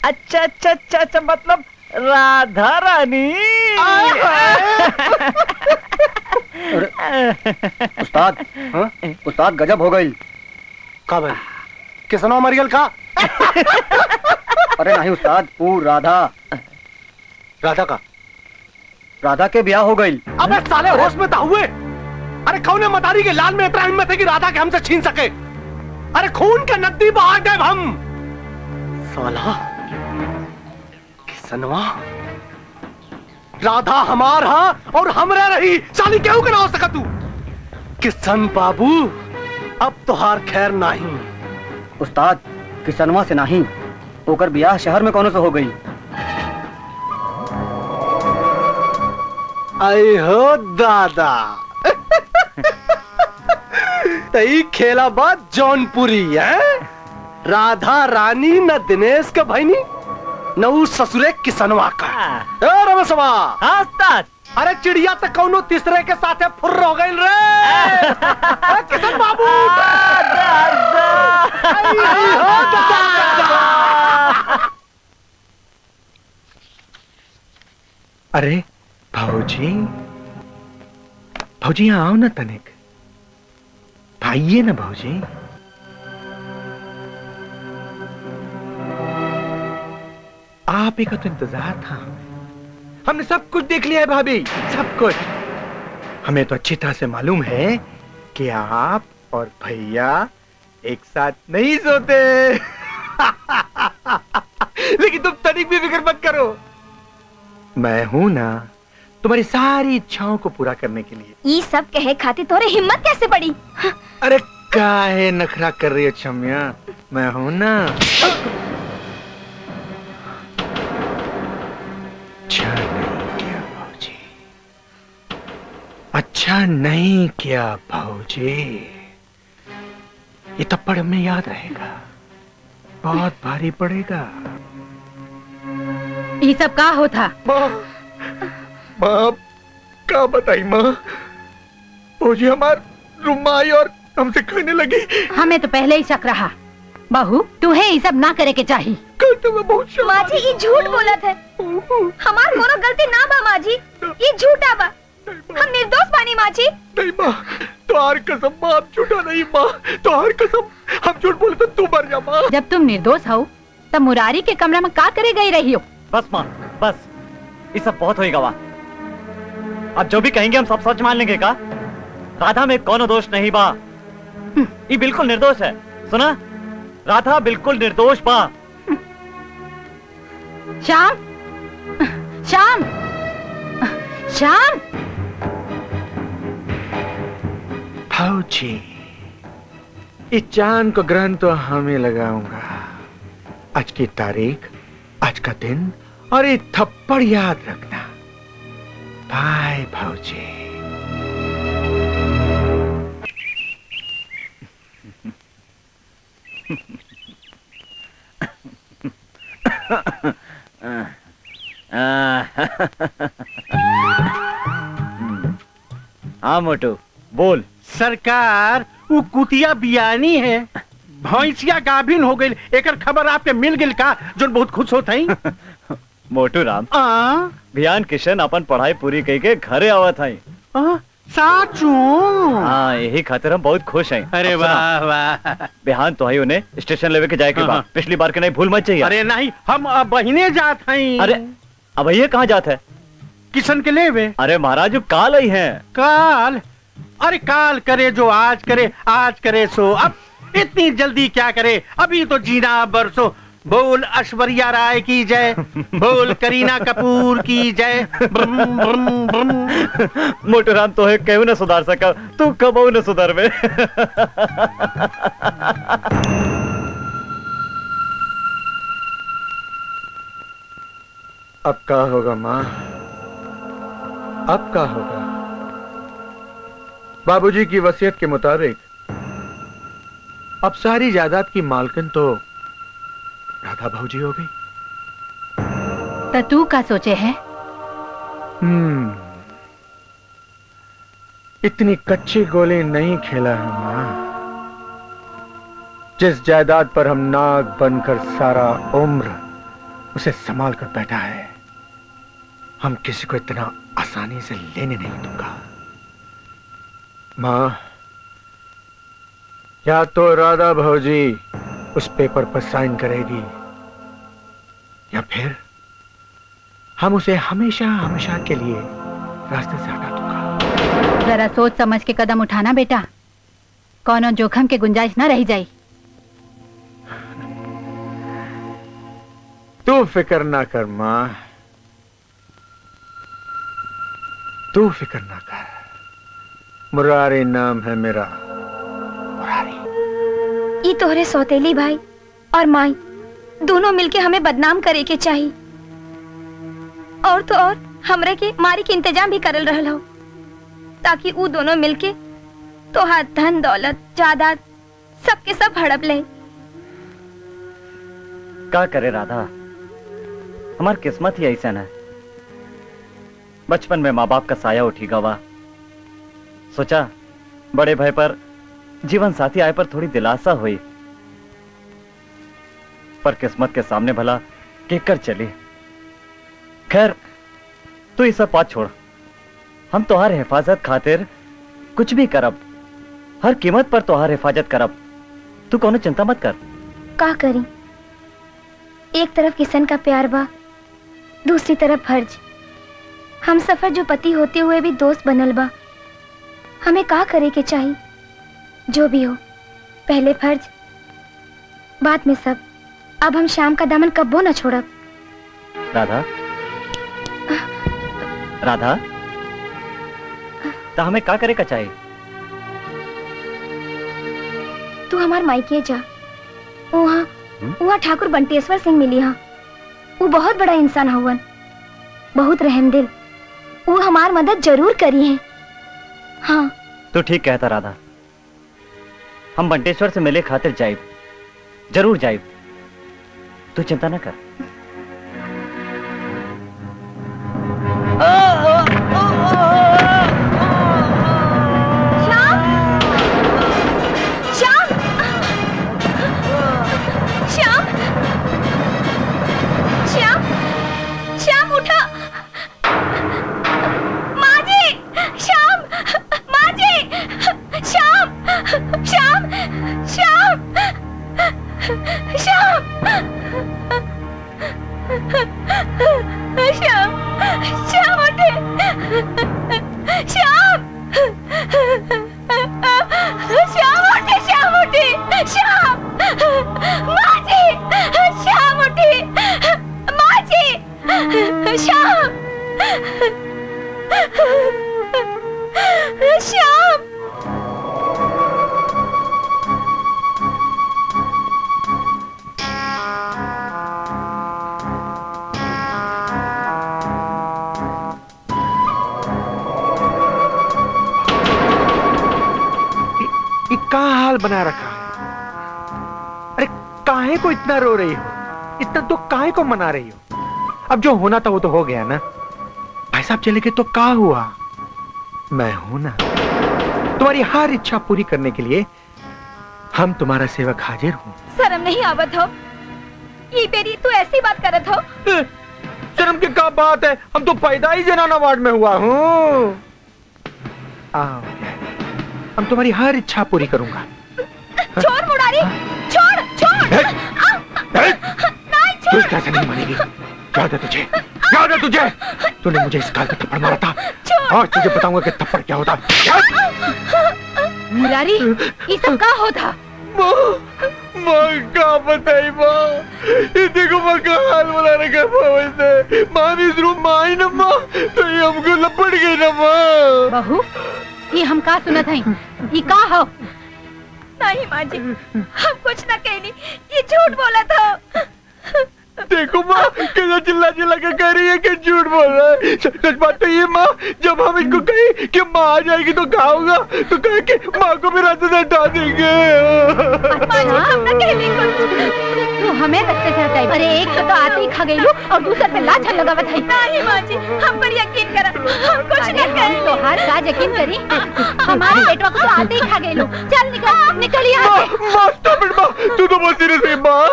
अच्छा अच्छा अच्छा अच्छा, मतलब राधा रानी। उस्ताद, हाँ? उस्ताद गजब हो गई। का भाई किसनो मरियल का? अरे नहीं उस्ताद, वो राधा। राधा का? राधा के ब्याह हो गई। अबे साले होश में तो हुए। अरे कौन मतारी के लाल में इतना हिम्मत है कि राधा के हमसे छीन सके? अरे खून के नदी बहा गए हम। साला किसनवा, राधा हमार हा और हम रह रही, साली क्यों के ना हो सका तू? किसन बाबू अब तोहार खैर नहीं। उस्ताद किसनवा से नहीं, होकर ब्याह शहर में कौन से हो गई? आई हो दादा। तई खेला बात जौनपुरी है। राधा रानी न दिनेश का भैनी न उस ससुरे किसनवा का। रमसवा। हाँ उस्ताद। अरे चिड़िया तो कौनो तीसरे के साथ फुर्र हो गई रे। किसन बाबू। अरे भाऊजी, भाऊजी यहाँ आओ ना तनिक। भाइये ना भाऊजी। आप ही का तो इंतजार था। हमने सब कुछ देख लिया है भाभी, सब कुछ। हमें तो अच्छी तरह से मालूम है कि आप और भैया एक साथ नहीं सोते। लेकिन तुम तनिक भी फिक्र मत करो, मैं हूं ना तुम्हारी सारी इच्छाओं को पूरा करने के लिए। ये सब कहे खातिर तोरे हिम्मत कैसे पड़ी? अरे काहे नखरा कर रही हो छमिया, मैं हूं ना। अच्छा नहीं किया भाऊजी, अच्छा नहीं किया भाऊजी। ये थप्पड़ में याद रहेगा, बहुत भारी पड़ेगा। ये सब का होता? माँ क्या बताई माँ, भाऊजी हमार रूम में आई और हमसे कहने लगी। हमें तो पहले ही शक रहा। बहू तुम्हें ये सब ना करे के चाहिए। कल तो मैं बहुत माँ जी ये झूठ बोला था। हमार कोनो गलती ना बा माँ जी, ये झूठा बा। हम निर्दोष बानी माँ जी। नहीं माँ, तोहार कसम माँ, हम झूठा नहीं माँ, तोहार कसम। हम झूठ बोले तो तू मर जा माँ। जब तुम निर्दोष हो तब मुरारी के कमरे में का करे गई रही हो? बस माँ बस, ये सब बहुत होएगा। वाह, अब जो भी कहेंगे हम सब सच मान लेंगे का? राधा में कौन दोष नहीं बा, ये बिल्कुल निर्दोष है। सुना, राधा बिल्कुल निर्दोष बा। श्याम, श्याम, श्याम, फौजी, इस चांद को ग्रहण तो हमें लगाऊंगा। आज की तारीख, आज का दिन और ये थप्पड़ याद रखना। बाय फौजी। हाँ मोटू बोल। सरकार वो कुतिया बियानी है, भैंसिया गाभिन हो गई, एकर खबर आपके मिल गिल का जो बहुत खुश होता है। मोटू राम बियान किशन अपन पढ़ाई पूरी कई के घरे आवत है। साचू हाँ यही खातिर हम बहुत खुश हैं। अरे वाह वाह। बिहान तो है उन्हें स्टेशन लेवे के जाए के बाद पिछली बार के नहीं भूल मत चाहिए। अरे नहीं हम बहिने जात हैं। अरे अब ये कहाँ जात है? किशन के लेवे। अरे महाराज जो काल आई है। काल? अरे काल करे जो आज करे, आज करे सो अब इतनी जल्दी क्या करे, अभी तो जीना बरसो। बोल ऐश्वर्या राय की जय, बोल करीना कपूर की जय। मोटू राम तो है क्यों न सुधार सका, तू कब न सुधर में। अब क्या होगा माँ, अब क्या होगा? बाबूजी की वसीयत के मुताबिक अब सारी जायदाद की मालकिन तो राधा भौजी हो गई। तो तू का सोचे है? इतनी कच्ची गोली नहीं खेला है माँ। जिस जायदाद पर हम नाग बनकर सारा उम्र उसे संभाल कर बैठा है, हम किसी को इतना आसानी से लेने नहीं दूंगा। माँ, या तो राधा भौजी उस पेपर पर साइन करेगी या फिर हम उसे हमेशा हमेशा के लिए रास्ते से हटा दूंगा। जरा सोच समझ के कदम उठाना बेटा, कौनो जोखम के गुंजाइश न रह जाए। तू फिक्र ना कर माँ, तू फिक्र ना कर। मुरारी नाम है मेरा, मुरारी। ये तोहरे सौतेली भाई और माई दोनों मिलके हमें बदनाम करे के चाहिए, और तो और हमरे के मारी के इंतजाम भी करल रहल हो, ताकि वो दोनों मिलके तोहार धन दौलत जायदाद सबके सब हड़प ले। क्या करे राधा, हमार किस्मत ही ऐसा है। बचपन में माँ बाप का साया उठी गवा, सोचा बड़े भाई पर जीवन साथी आए पर थोड़ी दिलासा हुई, पर किस्मत के सामने भला केकर चली। खैर तू ये सब बात छोड़, हम तोहार हिफाजत खातिर कुछ भी करब, हर कीमत पर तोहार हिफाजत करब। तू कोनो चिंता मत कर। का करी, एक तरफ किशन का प्यार बा, दूसरी तरफ फर्ज। हम सफर जो पति होते हुए भी दोस्त बनल बा। हमें का करे के चाहिए? जो भी हो, पहले फर्ज बाद में सब। अब हम शाम का दामन कब्बो न छोड़ब। राधा, राधा, तो हमें का करे का चाहिए? तू हमार मायके जा, वहाँ ठाकुर बंटेश्वर सिंह मिली। हाँ, वो बहुत बड़ा इंसान हवन, बहुत रहमदिल। वो हमार मदद जरूर करी है। हाँ तू ठीक कहता राधा, हम बंटेश्वर से मिले खातिर जाइब, जरूर जाइब। तू चिंता न कर। श्याम, श्याम, श्याम, श्याम, श्याम उठा। माँ जी, श्याम, माँ जी, श्याम, श्याम, श्याम, श्याम। का हाल बना रखा है? अरे काहे को इतना रो रही हो? इतना दुख काहे को मना रही हो? अब जो होना था वो तो हो गया ना। भाई साहब चले गए तो क्या हुआ? मैं हूं ना, तुम्हारी हर इच्छा पूरी करने के लिए हम तुम्हारा सेवक हाजिर हूं। शर्म नहीं आवत हो? ये बेरी तू ऐसी बात करत हो? शर्म की क्या बात है? हम तो पैदा ही जनाना वार्ड में हुआ हूं। आओ, हम तुम्हारी हर इच्छा पूरी करूंगा। छोड़ मुरारी, छोड़ छोड़। नहीं तू इस तरह से नहीं मानेगी। याद है तुझे? याद है तुझे? तूने मुझे इस गाल का थप्पड़ मारा था। आज तुझे बताऊंगा कि थप्पड़ क्या होता है। मुरारी, ये सब क्या होता? माँ क्या बताई माँ? ये देखो माँ का हाल बना रखा है। माँ भी इस रूम में आई ना माँ, तो ये हमको लपट गई ना माँ। बहू, ये हम का सुनत हैं? ये का हो? नहीं माँ जी, हम कुछ ना कहनी, ये झूठ बोला था। देखो माँ कैसा चिल्ला चिल्ला के कह रही है कि झूठ बोल रहा है। सच बात तो ये माँ, जब हम इनको कहे कि माँ आ जाएगी तो क्या होगा, तो कहे कि माँ को भी रास्ते से हटा देंगे। माँ जी, हम ना कहने कुछ। तू हमें रास्ते से हटाई। अरे एक तो आते ही खा गई लो और दूसरे पे लाछन लगावत है। नहीं माँ जी, हम पर यकीन करा, हम कुछ ना कहे। तो हर का यकीन करी, हमारे बेटवा को तो आते ही खा गई लो। चल निकल, निकल यहाँ से। माँ स्टॉप इट माँ, तू तो बहुत सीरियस है माँ।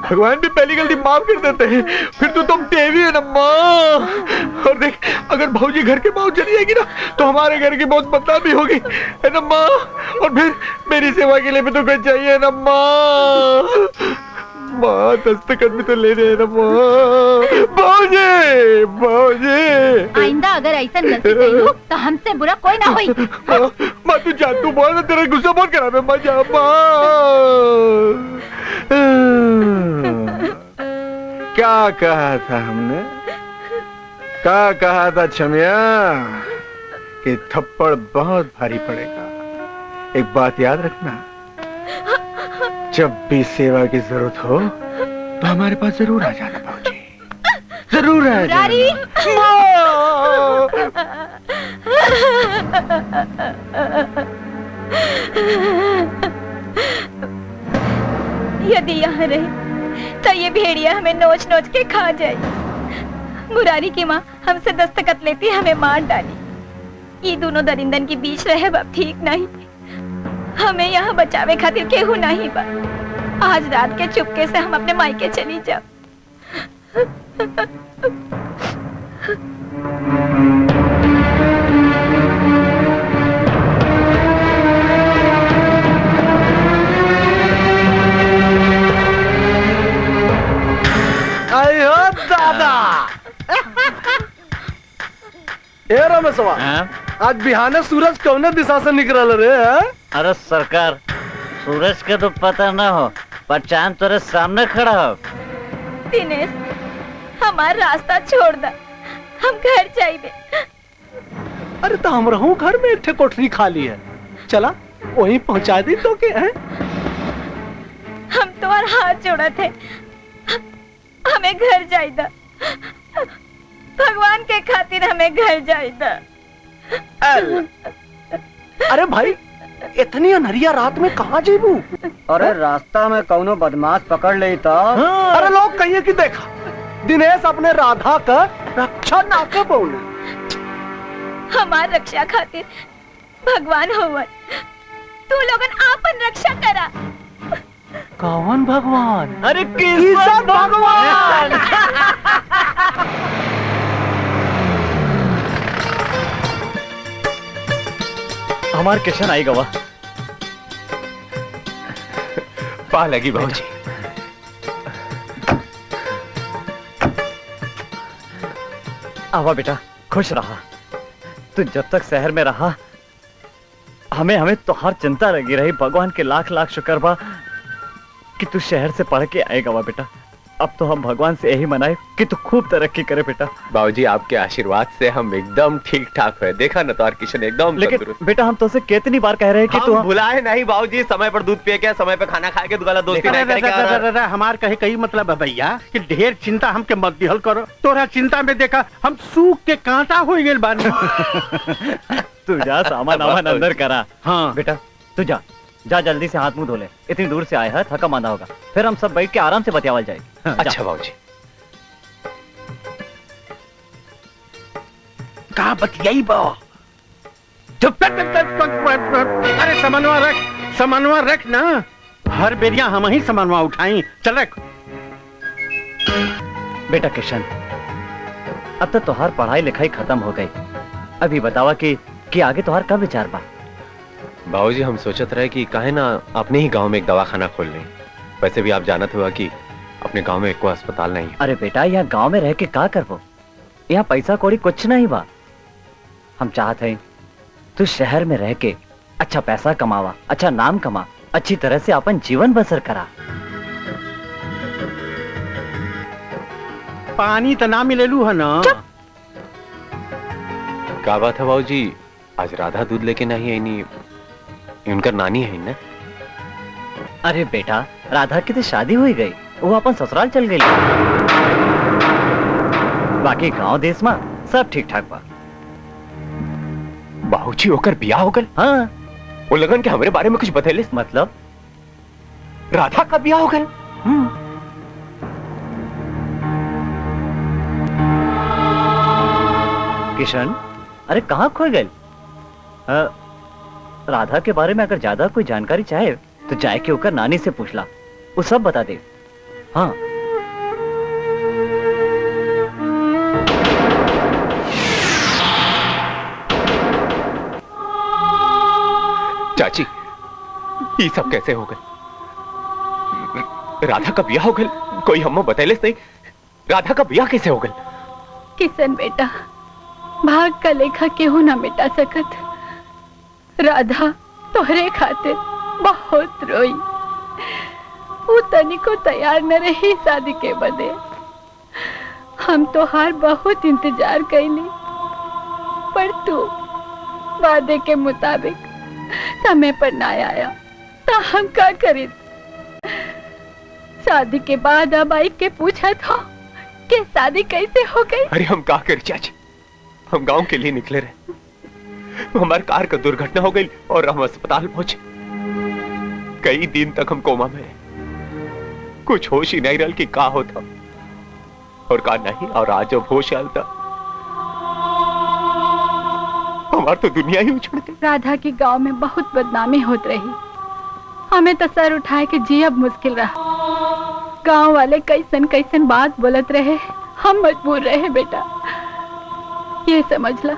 भगवान भी पहली गलती माफ कर देते हैं, फिर तो तुम देवी है ना माँ। और देख, अगर भाऊजी घर के बाहर चली जाएगी ना, तो हमारे घर की बहुत बदनामी होगी, है ना माँ? और फिर मेरी सेवा के लिए भी तो कुछ चाहिए ना माँ। माँ दस्तखत भी तो ले रहे हैं ना माँ। भाऊजी, भाऊजी। आइंदा अगर ऐसा गलती करी हो, तो हमसे बुरा कोई ना होई। माँ तू जा, तू बोल ना, तेरा गुस्सा बहुत खराब है माँ। जा माँ। क्या कहा था हमने? क्या कहा था छमिया? कि थप्पड़ बहुत भारी पड़ेगा। एक बात याद रखना, जब भी सेवा की जरूरत हो तो हमारे पास जरूर आ जाना भाऊजी, जरूर आ जाना। यदि यहाँ रहे तो ये भेड़िया हमें नोच नोच के खा जाए। मुरारी की माँ हमसे दस्तखत लेती हमें मार डाली। ये दोनों दरिंदन के बीच रहे अब ठीक नहीं। हमें यहाँ बचावे खातिर केहू नहीं बा। आज रात के चुपके से हम अपने मायके चली जाओ। अयो दादा। ए रमेशवा, आज बिहाने सूरज कौने दिशा से निकल रे? अरे सरकार, सूरज का तो पता ना हो, पर चांद तेरे सामने खड़ा हो। दिनेश, हमारा रास्ता छोड़ दा, हम घर जाइबे। अरे तो हम रहूं घर में, एक कोठरी खाली है, चला वहीं पहुंचा दी तो के हैं। हम तुम्हार हाथ जोड़ा थे, हमें घर जाइदा। भगवान के खातिर हमें घर जाइदा। अरे भाई, इतनी अनहरिया रात में कहाँ जेबू? अरे रास्ता में कौनो बदमाश पकड़ ले तो। अरे लोग कहिए कि देखा, दिनेश अपने राधा का रक्षा ना के बोले। हमार रक्षा खातिर भगवान होवन, तू लोगन आपन रक्षा करा। कौन भगवान? अरे किशन भगवान। हमार किशन आई गवा। पा लगी भाऊजी। आवा बेटा, खुश रहा। तू जब तक शहर में रहा, हमें तो हर चिंता लगी रही। भगवान के लाख लाख शुक्र बा कि तू शहर से पढ़ के आएगा वा बेटा। अब तो हम भगवान से यही मनाए कि तू खूब तरक्की करे बेटा। बाबूजी, आपके आशीर्वाद से हम एकदम ठीक ठाक हुए। देखा ना तुम्हारा किशन एकदम लेकिन बेटा, हम तो उसे कितनी बार कह रहे हैं कि तू भुलाए नहीं बाबूजी। समय पर दूध पिए क्या, समय पर खाना खा के दुगला दोस्ती नहीं करेगा। हमार कहे कई मतलब है भैया कि ढेर चिंता हमके मत दिहल करो। तोरा चिंता में देखा हम सूख के कांटा हो गए बानी। तू जा सामान आमान अंदर करा। हाँ बेटा, तू जा जा, जल्दी से हाथ मुंह धो ले, इतनी दूर से आया है, थका मांदा होगा, फिर हम सब बैठ के आराम से बतियावल जाए। अच्छा बाबूजी। कहा बतियाई बा? अरे समन्वा रख ना, हर बेरिया हम ही समन्वा उठाई। चल रख। बेटा किशन, अब तो तुम्हार पढ़ाई लिखाई खत्म हो गई, अभी बतावा कि आगे तुम्हार का विचार बा? बाबूजी हम सोचत रहे कि काहे ना अपने ही गांव में एक दवाखाना खोल लें। वैसे भी आप जानत हुआ कि अपने गांव में कोई अस्पताल नहीं है। अरे बेटा, यहाँ गांव में रह के का करबो? यहाँ पैसा कौड़ी कुछ नहीं बा। हम चाहते हैं तू शहर में रह के अच्छा पैसा कमावा, अच्छा नाम कमा, अच्छी तरह से अपन जीवन बसर करा। पानी तो ना मिलेलू है ना? क्या बात है बाबूजी, आज राधा दूध लेके नहीं आई? नहीं, उनका नानी है ना? अरे बेटा, राधा की तो शादी हुई गई, वो अपन ससुराल चल गई। बाकी गांव देश में सब ठीक ठाक बा। बाबूजी होकर बियाह हो गल? हाँ। वो लगन के हमारे बारे में कुछ बतैले? मतलब राधा का बियाह हो गल? किशन, अरे कहाँ खो गए? राधा के बारे में अगर ज्यादा कोई जानकारी चाहे तो जाए के होकर नानी से पूछ ला, वो सब बता दे। हाँ। चाची, ये सब कैसे हो गए? राधा का ब्याह हो गए? कोई हम बतैले नहीं, राधा का ब्याह कैसे हो गए? किशन बेटा, भाग का लेखा केहू ना मिटा सकत। राधा तोहरे खातिर बहुत रोई, वो तनिको तैयार न रही शादी के बदे। हम तो हार बहुत इंतजार कैली, पर तू वादे के मुताबिक समय पर ना आया, तो हम क्या करें? शादी के बाद अब आई के पूछा था कि शादी कैसे हो गई। अरे हम क्या करें चाची, हम गांव के लिए निकले रहे, हमारी कार का दुर्घटना हो गई और हम अस्पताल पहुंचे। कई दिन तक हम कोमा में रहे, कुछ होश ही नहीं रहा कि क्या होता और क्या नहीं। और आज जब होश आया था, हमारी तो दुनिया ही उछड़ गई। राधा की गांव में बहुत बदनामी होती रही, हमें तो सर उठाए के जी अब मुश्किल रहा। गांव वाले कैसन कैसन बात बोलत रहे, हम मजबूर रहे। बेटा ये समझ ला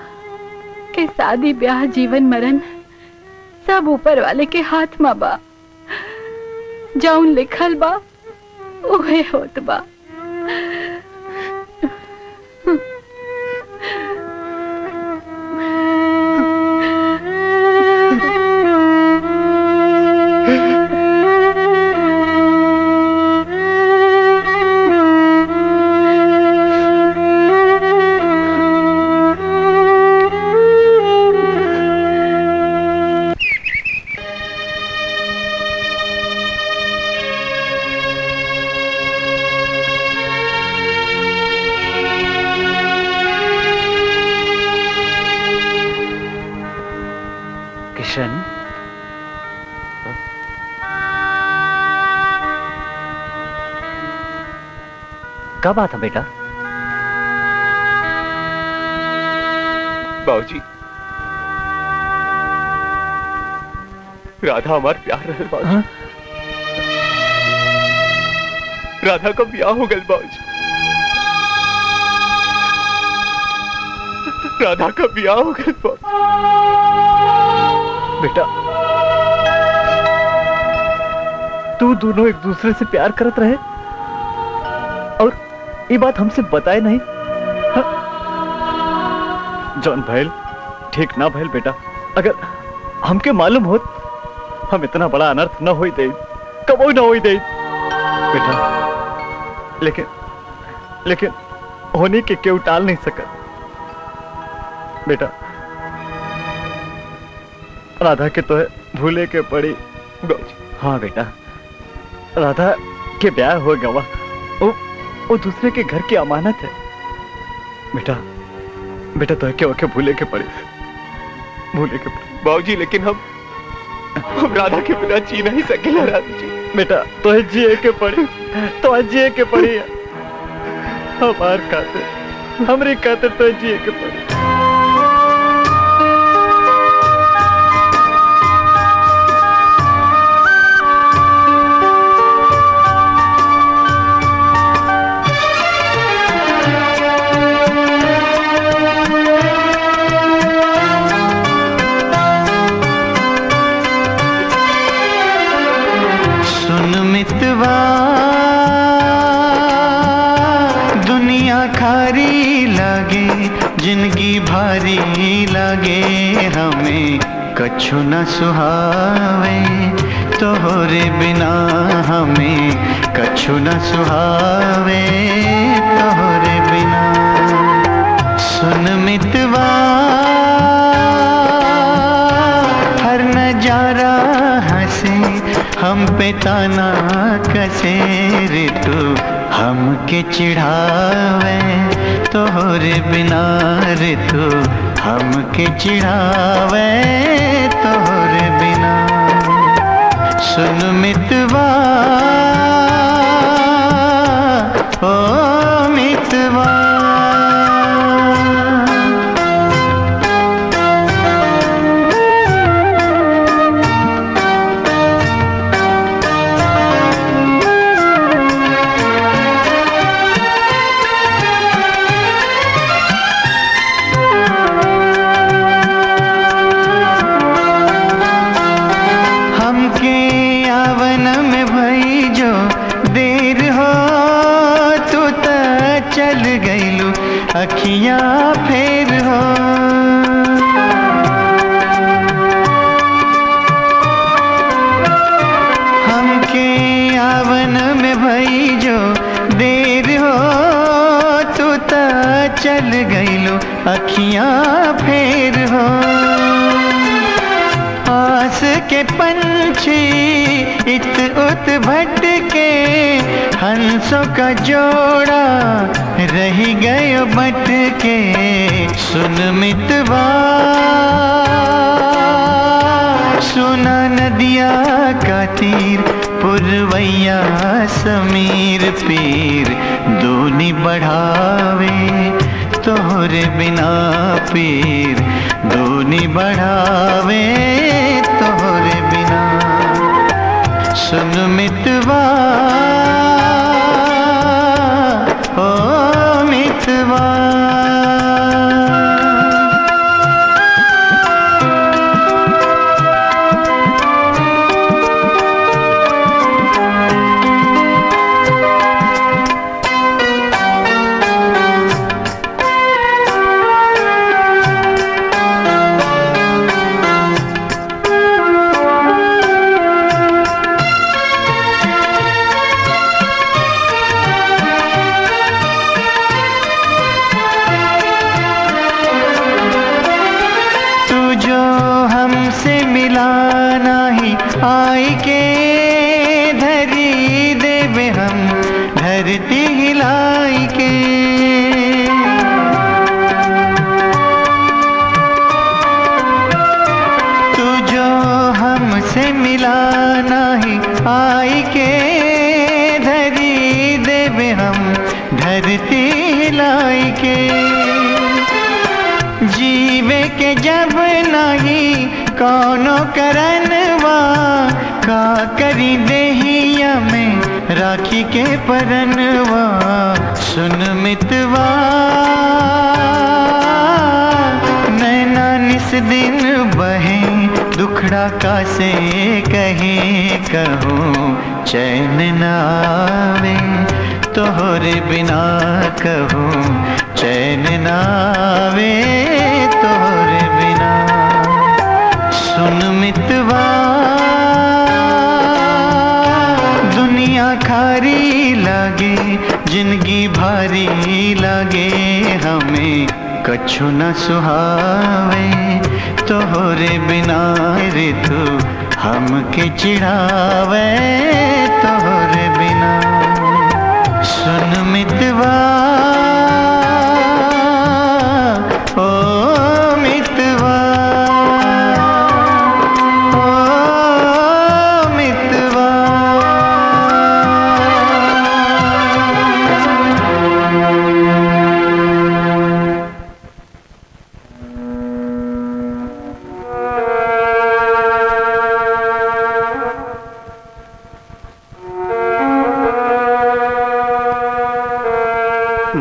कि शादी ब्याह जीवन मरण सब ऊपर वाले के हाथ में बा, जौन लिखल बा उहे होत बा। क्या बात है बेटा? बाबूजी, राधा हमार प्यार रहे बाबूजी। राधा का ब्याह हो गया बाबूजी, राधा का ब्याह हो गया बेटा। तू दोनों एक दूसरे से प्यार करत रहे और ये बात हमसे बताए नहीं? जॉन भैल ठीक ना भैल बेटा, अगर हमके मालूम होत हम इतना बड़ा अनर्थ न होई दे, कबो न होई दे बेटा। लेकिन होने के क्यों टाल नहीं सका बेटा। राधा के तो है भूले के पड़ी। हाँ बेटा, राधा के ब्याह हो गया, वो दूसरे के घर की अमानत है बेटा। बेटा तो है क्या भूले के पड़ी, भूले के पड़ी बाबूजी। लेकिन हम हम राधा के बिना जी नहीं सकेला राधा जी। बेटा तो जिए के पड़ी, तो जिए के पड़ी हमार खातिर, हमरी खातिर तो जिए के पड़ी। मितवा दुनिया खारी लागे, जिंदगी भारी लागे, हमें कछु न सुहावे, तोहरे बिना हमें कछु न सुहावे, तोहरे बिना। सुन मितवा हर नजारा हंसे, हम पे ताना कसे, ऋतु हमके चिढ़ावे, तोहरे बिना ऋतु हमके चिढ़ावे, तोहरे बिना। सुन मितवा ओ मितवा। अखियाँ फेर हो, हमके आवन में भई जो देर हो, तू त चल गईलो अखियाँ फेर हो। आस के पंछी इत उत भटके, हंसों का जोड़ा रही गयो बट के। सुन मितवा सुना नदिया का तीर, पुरवैया समीर पीर दूनी बढ़ावे, तोहरे बिना पीर दूनी बढ़ावे, तोहरे बिना। सुन मितवा ओ मितवा। आई के धरी देवे हम धरती हिलाई के। तू जो हमसे मिला नहीं, आई के धरी देवे हम धरती हिलाई के। जीवे के जब नहीं कौनो करनवा, का करी देहिया में राखी के परनवा। सुन मितवा नैना निस दिन बहे, दुखड़ा का से कहे कहूँ चैन न आवे, तोहरे बिना कहूँ चैन न आवे, तोहरे बिना। सुन मितवा दुनिया खारी लागे, जिंदगी भारी लागे, हमें कछु न सुहावे, तोहरे बिना ऋतु हमके चिढ़ावे, तोहरे बिना। सुन मितवा ओ मितवा, ओ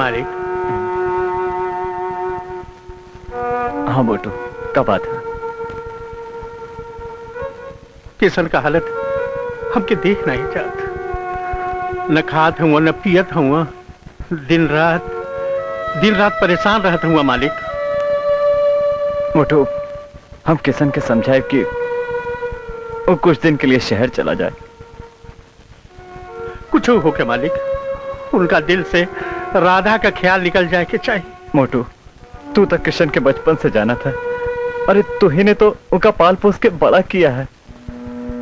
मालिक। हाँ मोटू, क्या बात है? किशन का हालत हमके देख नहीं चाहत, न खात हुआ न पियत हुआ, दिन रात परेशान रहता हुआ मालिक। मोटू, हम किशन के समझाए कि वो कुछ दिन के लिए शहर चला जाए। कुछ हो के मालिक, उनका दिल से राधा का ख्याल निकल जाए कि चाहिए। मोटू, तू तो किशन के बचपन से जाना था, अरे तू ही ने तो उनका पाल पोस के बड़ा किया है,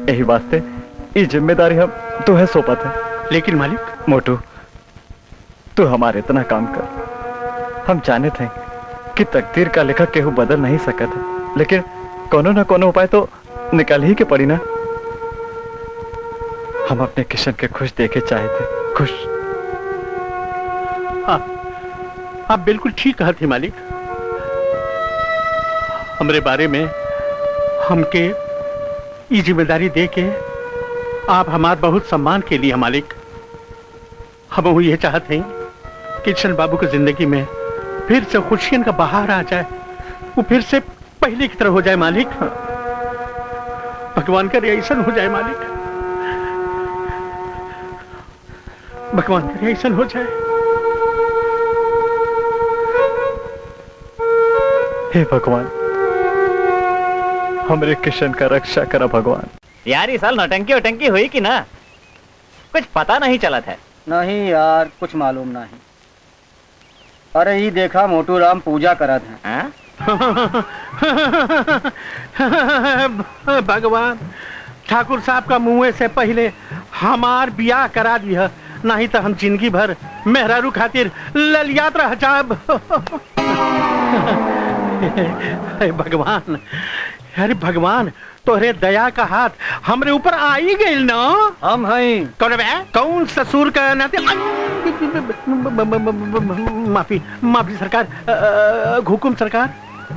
यही वास्ते ये जिम्मेदारी हम तुम्हें सौंपत है। लेकिन मालिक, मोटू तू हमारे इतना काम कर, हम जाने थे कि तकदीर का लेखा केहू बदल नहीं सकत है, लेकिन कोनो न कोनो उपाय तो निकल ही के पड़ी ना। हम अपने किशन के खुश देखे चाहे थे, खुश। आप बिल्कुल ठीक कहा थी मालिक। हमरे बारे में हमके ये जिम्मेदारी दे के आप हमार बहुत सम्मान के लिए मालिक। हम ये चाहते हैं कि किशन बाबू की जिंदगी में फिर से खुशियों का बहार आ जाए, वो फिर से पहले की तरह हो जाए मालिक। भगवान करे ऐसा हो जाए मालिक, भगवान करे ऐसा हो जाए। हे भगवान, हमरे किशन का रक्षा करा भगवान। यार इस साल नौटंकी वटंकी हुई कि ना, कुछ पता नहीं चला था। नहीं यार, कुछ मालूम नहीं। अरे ये देखा मोटू राम पूजा करा था। भगवान, ठाकुर साहब का मुँह से पहले हमार ब्याह करा दिया, नहीं तो हम जिंदगी भर मेहरारू खातिर ललियात रह जाब। भगवान, अरे भगवान, तोहरे दया का हाथ हमरे ऊपर आ ही गई ना। हम हैं। कौन ससुर का नाते। माफी सरकार, हुकुम सरकार।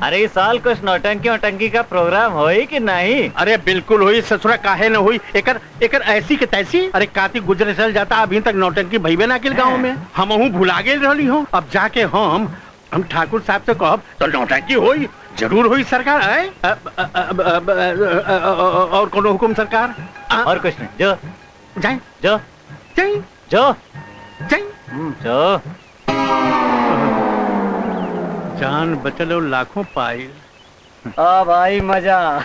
अरे इस साल कुछ नौटंकी वटंकी का प्रोग्राम होई कि नहीं? अरे बिल्कुल हुई ससुरा, काहे न हुई। एकर ऐसी के तैसी। अरे कार्तिक गुजरे चल जाता, अभी तक नौटंकी भईबे ना किल गाँव में। हम भुला गए रही हूँ। अब जाके हम ठाकुर साहब से कहब तो नौटंकी होई, जरूर हुई सरकार है। और कोनो हुकुम सरकार? और कुछ नहीं। जो जाए जो जाए जो जाए जो जान बचल और लाखों पाइल। भाई मजा।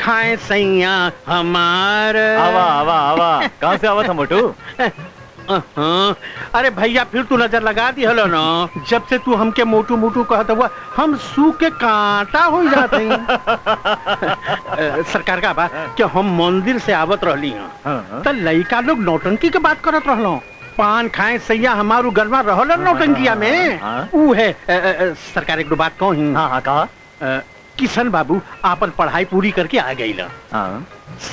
खाए सैया हमार। आवा आवा आवा, कहाँ से आवा था मोटू? अरे भैया, फिर तू नजर लगा दी हलो ना। जब से तू हमके मोटू मोटू कहता हुआ, हम सूख के कांटा हो जाते हैं। सरकार का बात कि हम मंदिर से आवत रहली हैं, तो लड़का लोग नौटंकी के बात करत रहलो। पान खाए सैया हमारू गरमा रहल नौटंकिया में। ऊ है सरकार, एक दो बात कहूँ। हाँ कहा। किशन बाबू आपन पढ़ाई पूरी करके आ गई ला।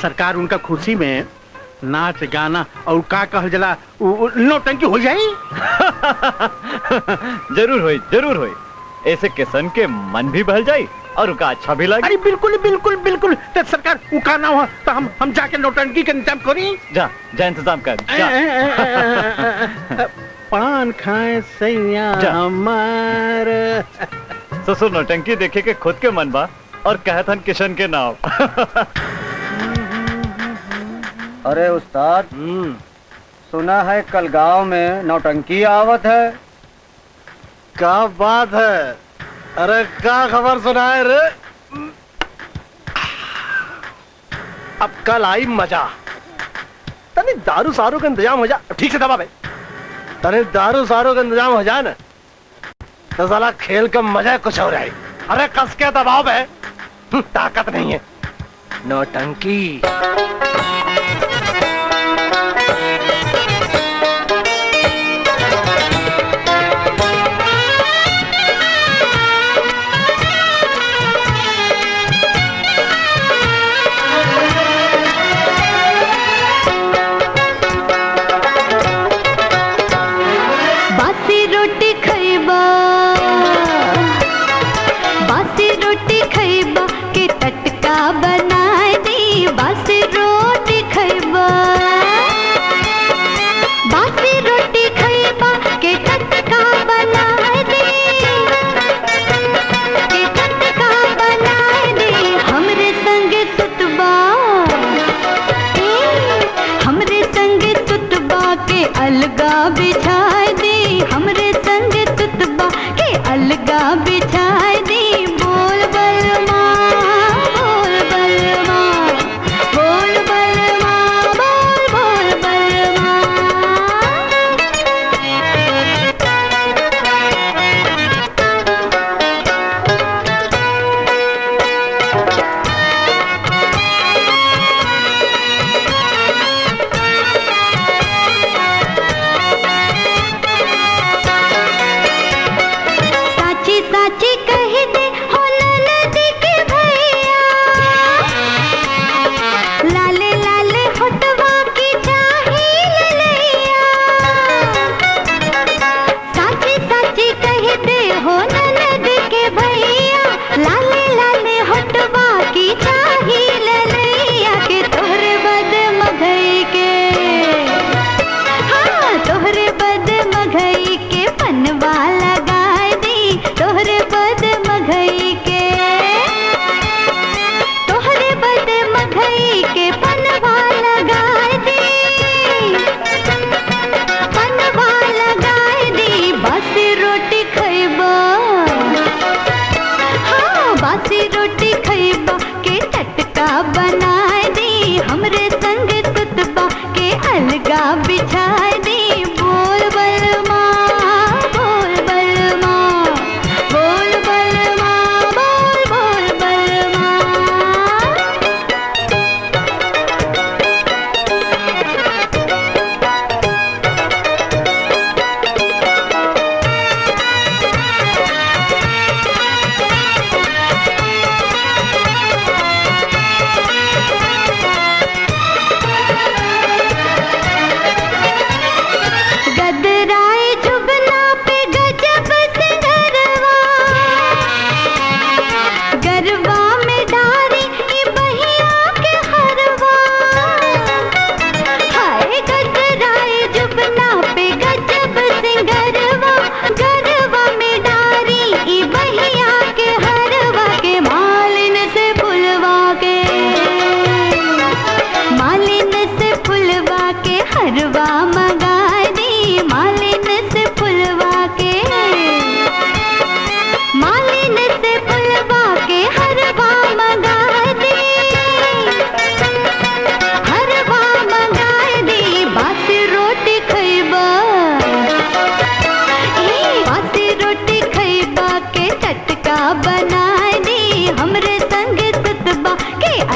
सरकार उनका खुशी में नाच गाना और का कहल जला नौटंकी हो जाए। जरूर होई, जरूर होई। ऐसे किशन के मन भी बहल जाए और उनका अच्छा भी लगे। अरे बिल्कुल बिल्कुल बिल्कुल। तो सरकार उका ना हो तो हम जाके नौटंकी का इंतजाम करी। जा इंतजाम कर। पान खाए सैया हमार। ससुर नौटंकी देखे के खुद के मन बा और कहत हन किशन के नाम। अरे उस्ताद, सुना है कल गांव में नौटंकी आवत है। क्या बात है? अरे क्या खबर सुनाए रे? अब कल आई मजा। तने दारू सारू का इंतजाम हो जा। ठीक से दबा भाई। तने दारू सारू का इंतजाम हो जाए ना, तो साला खेल का मजा कुछ हो रहा है। अरे कस के दबाव है, ताकत नहीं है। नौटंकी। बासी रोटी खैबा के टटका बनाए दी। बासी रोटी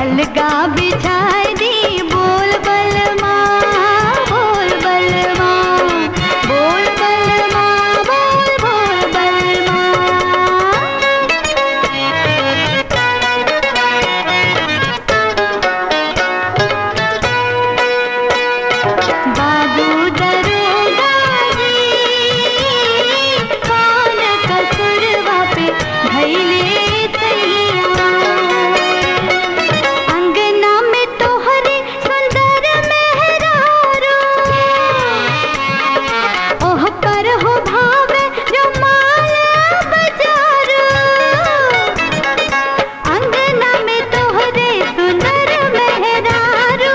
अलगा बिछाई दी बोल बलमा बोल बलमा बोल बलमा बोल बोल बलमा बाबू दरोगा जी कौन कसुरवा पे धैले तैया अंगना में तोहरे सुंदर मेहरारू ओह पर हो भावे जो माल बजारू अंगना में तोहरे सुंदर मेहरारू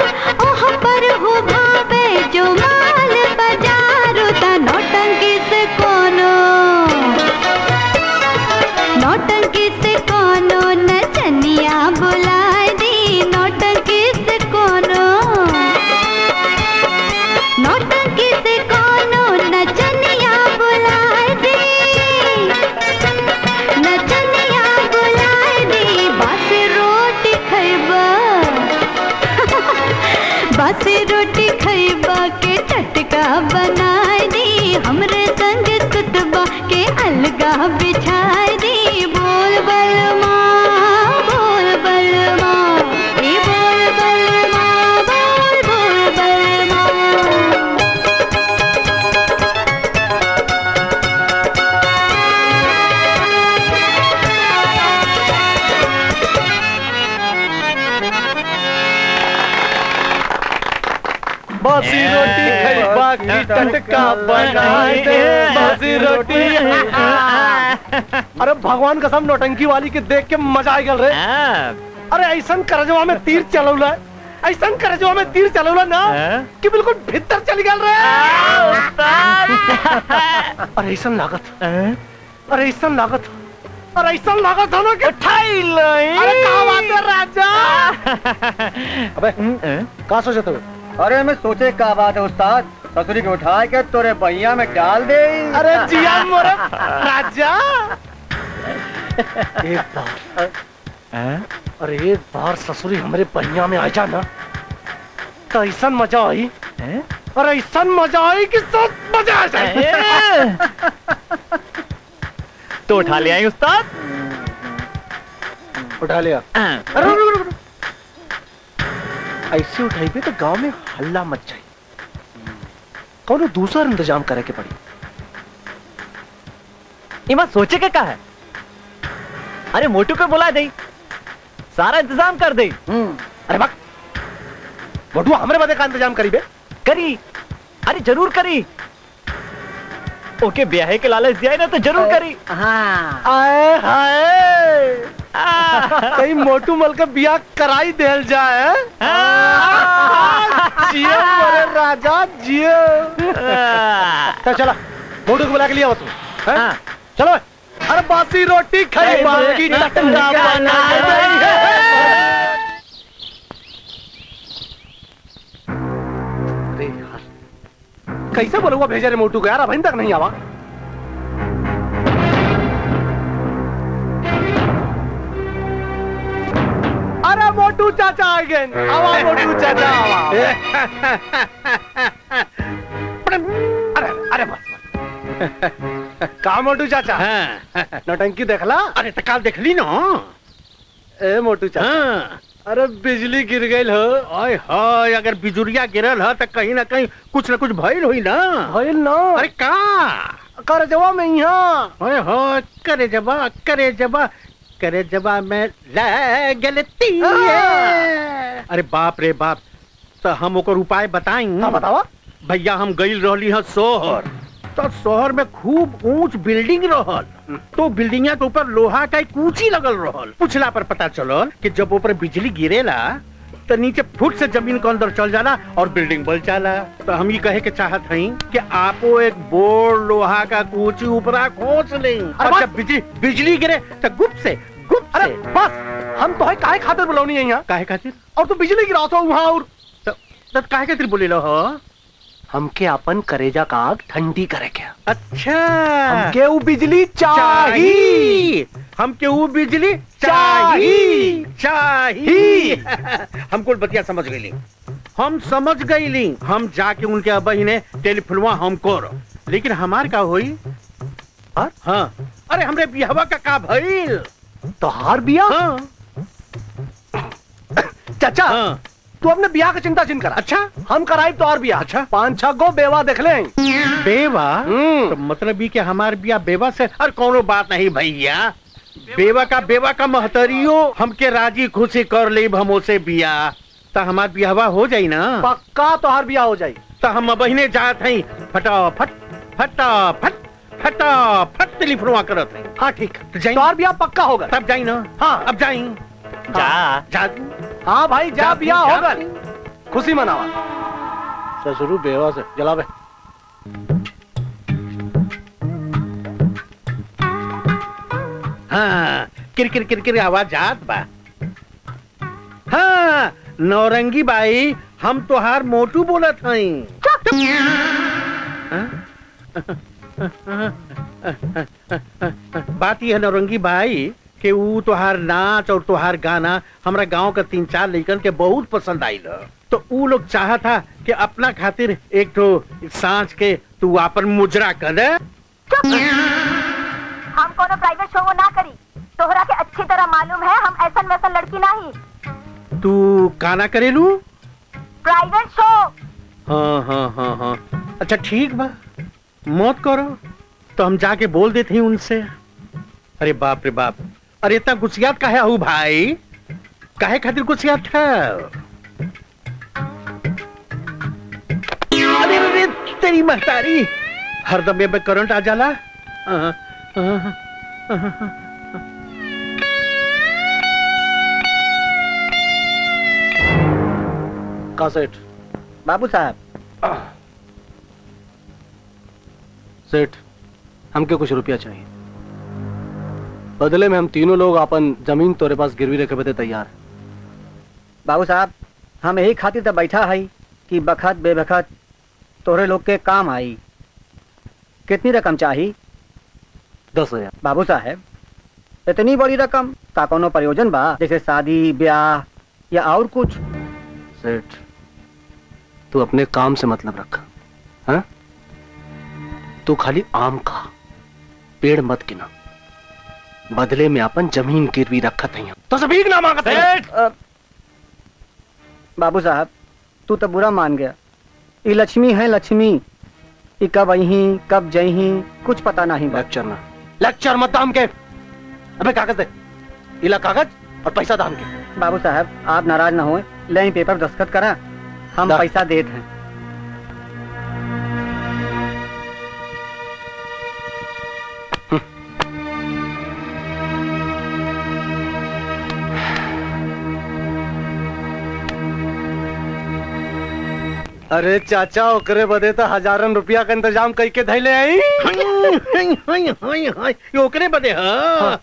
ओह पर हो भावे जो माल बजारू ता नौटंकी से कोनो नचनिया बुलाए दी नौटंकी से कोनो नचनिया बुलाए दी नचनिया बुलाए दी बासी रोटी खैबा बासी रोटी खैबा के टटका बनाए दी हमरे संग सुतबा के अलगा बिछाए दी बोल बलमा बोल बलमा ए बोल बलमा बोल बोल बलमा बासी रोटी खैबा की टटका बनाए दे बासी रोटी। अरे भगवान कसम नौटंकी वाली के देख के मजा आ गल रे। अरे ऐसन करजवा में तीर चलौला ऐसन करजवा में तीर चलौला ना कि बिल्कुल भीतर चली गल रे। अरे ऐसन लागत अरे ऐसन लागत अरे ऐसन लागत हो ना कि ठाई लई। अरे का बात है राजा। अबे का सोचते हो? अरे मैं सोचे का बात है उस्ताद ससुरी को उठा के तोरे बहिया में डाल दे। अरे जिया मोरे राजा एक बार अरे एक बार ससुरी हमारे बहिया में आ जा ना तो ऐसा मजा आई और ऐसा मजा आई कि सब मजा आ जाए। तो उठा ले आई उस्ताद। उठा लिया। अरे रुक, रुक, रुक। ऐसे उठाई पे तो गांव में हल्ला मच जाए कौन दूसरा इंतजाम करे के पड़ी। इमा सोचे के का है? अरे मोटू को बुला दे सारा इंतजाम कर दे। अरे बक मोटू हमरे बदे का इंतजाम करी बे। करी अरे जरूर करी ओके ब्याह के लालच दिया है ना तो जरूर करी। हाँ आए हाय कहीं मोटू मल का बियाह कराई देल जाए। जियो मोरे राजा जियो। तो चला मोटू को बुला के लिया तू। चलो अरे बासी रोटी खाई बाकी टटका बना कैसे बोलूंगा भेजा रे मोटू को यार अभी तक नहीं आवा। अरे मोटू चाचा आ गए। आवा मोटू चाचा आवा। अरे अरे बस का मोटू चाचा नौटंकी देखला? अरे तो काल देख ली ना। ए मोटू चाचा अरे बिजली गिर गई हो। ओए हाय अगर बिजुरिया गिरल है तो कहीं ना कहीं कुछ न कुछ भइल हुई ना। भइल ना। अरे का कर जवा में यहाँ। ओए हो करे जबा में गलती। अरे बाप रे बाप तो हम ओकर उपाय बताई। हाँ बतावा। भैया हम गइल रहली है शहर तो शहर में खूब ऊंच बिल्डिंग रहल तो बिल्डिंग के ऊपर लोहा का एक कूची लगल रहल। पूछला पर पता चलल कि जब ऊपर बिजली गिरेला तो नीचे फुट से जमीन के अंदर चल जाला और बिल्डिंग बल जाला। तो हम ये कहे के चाहत हई कि आपो एक बोर्ड लोहा का कूची ऊपरा खोस ले और जब बिजली गिरे तो गुप्त से अरे बस हम तो है काहे खातिर बुलावनी है यहाँ। काहे खातिर? और तो बिजली गिरा तो वहाँ और तो काहे खातिर बोले लो हो? हमके अपन करेजा का आग ठंडी करे क्या। अच्छा हमके वो बिजली चाहिए। हमके वो बिजली चाहिए चाहिए। हम कुल बतिया समझ गई, हम समझ गई। हम जाके उनके अबही ने टेलीफोनवा हमको, लेकिन हमार का होई? हाँ अरे हमरे बिहवा का भइल? तोहार बिया? हाँ। चाचा तू अपने बिया का चिंता जिन कर। अच्छा हम कराई तो और बिया। अच्छा 5-6 गो बेवा देख ले। बेवा? तो मतलब ये कि हमार बिया बेवा से? अरे कोनो बात नहीं भैया, बेवा का महतरियो हमके राजी खुशी कर ले हमो से बिया, तो हमार बियाहवा हो जाई ना? पक्का तोहार बिया हो जाई। तो हम बहिने जात हई, फटाफट फटाफट फटाफट टेलीफोनवा करत हई। हाँ ठीक, तो तोहार बिया पक्का होगा। तब जाई ना? हाँ अब जाई। जा हाँ भाई जा, बिया होगा, खुशी मनावा। ससुरु बेवा से जलावे। हाँ किरकिर किरकिर आवाज जात बा। हाँ नौरंगी बाई, हम तोहार मोटू बोलत हई। बात यह है नौरंगी भाई कि वो तोहार नाच और तोहार गाना हमरा गांव का 3-4 लड़कन के बहुत पसंद आइल, तो वो लोग चाहत था कि अपना खातिर एक तो सांच के तू अपन मुजरा कर दे। हम कोनो प्राइवेट शो ना करी, तोहरा के अच्छी तरह मालूम है हम ऐसन वैसन लड़की नहीं। तू काना करेलू? Private show. हाँ हाँ हाँ हाँ अच्छा ठीक बा, मौत करो तो हम जाके बोल देते हैं उनसे। अरे बाप रे बाप, अरे इतना गुस्सियात काहे हूँ भाई? काहे खातिर गुस्सियात था? अरे तेरी महतारी, हरदम में करंट आ जाला। का सेठ? बाबू साहब। सेठ हमके कुछ रुपया चाहिए, बदले में हम तीनों लोग अपन जमीन तोरे पास गिरवी रखे बदे तैयार। बाबू साहब हम यही खातिर तो बैठा है कि बखत बेबखत तोरे लोग के काम आई। कितनी रकम चाहिए? 10,000। बाबू साहब इतनी बड़ी रकम का कोनो प्रयोजन बा, जैसे शादी ब्याह या और कुछ? सेठ तू अपने काम से मतलब रख। हाँ तू खाली आम खा, पेड़ मत गिना, बदले में अपन जमीन गिरवी रखत है तो सब भीख ना मांगत है। बाबू साहब तू तो बुरा मान गया। ये लक्ष्मी है लक्ष्मी, ये कब आई कब जही कुछ पता नहीं। लेक्चर मत दाम के। अबे कागज दे, इला कागज और पैसा दाम के। बाबू साहब आप नाराज ना होए, ले पेपर दस्तखत करा, हम पैसा देते हैं। अरे चाचा ओकरे बदे तो हजारन रुपया का इंतजाम करके धैले आई। ओकरे बदे? हाँ।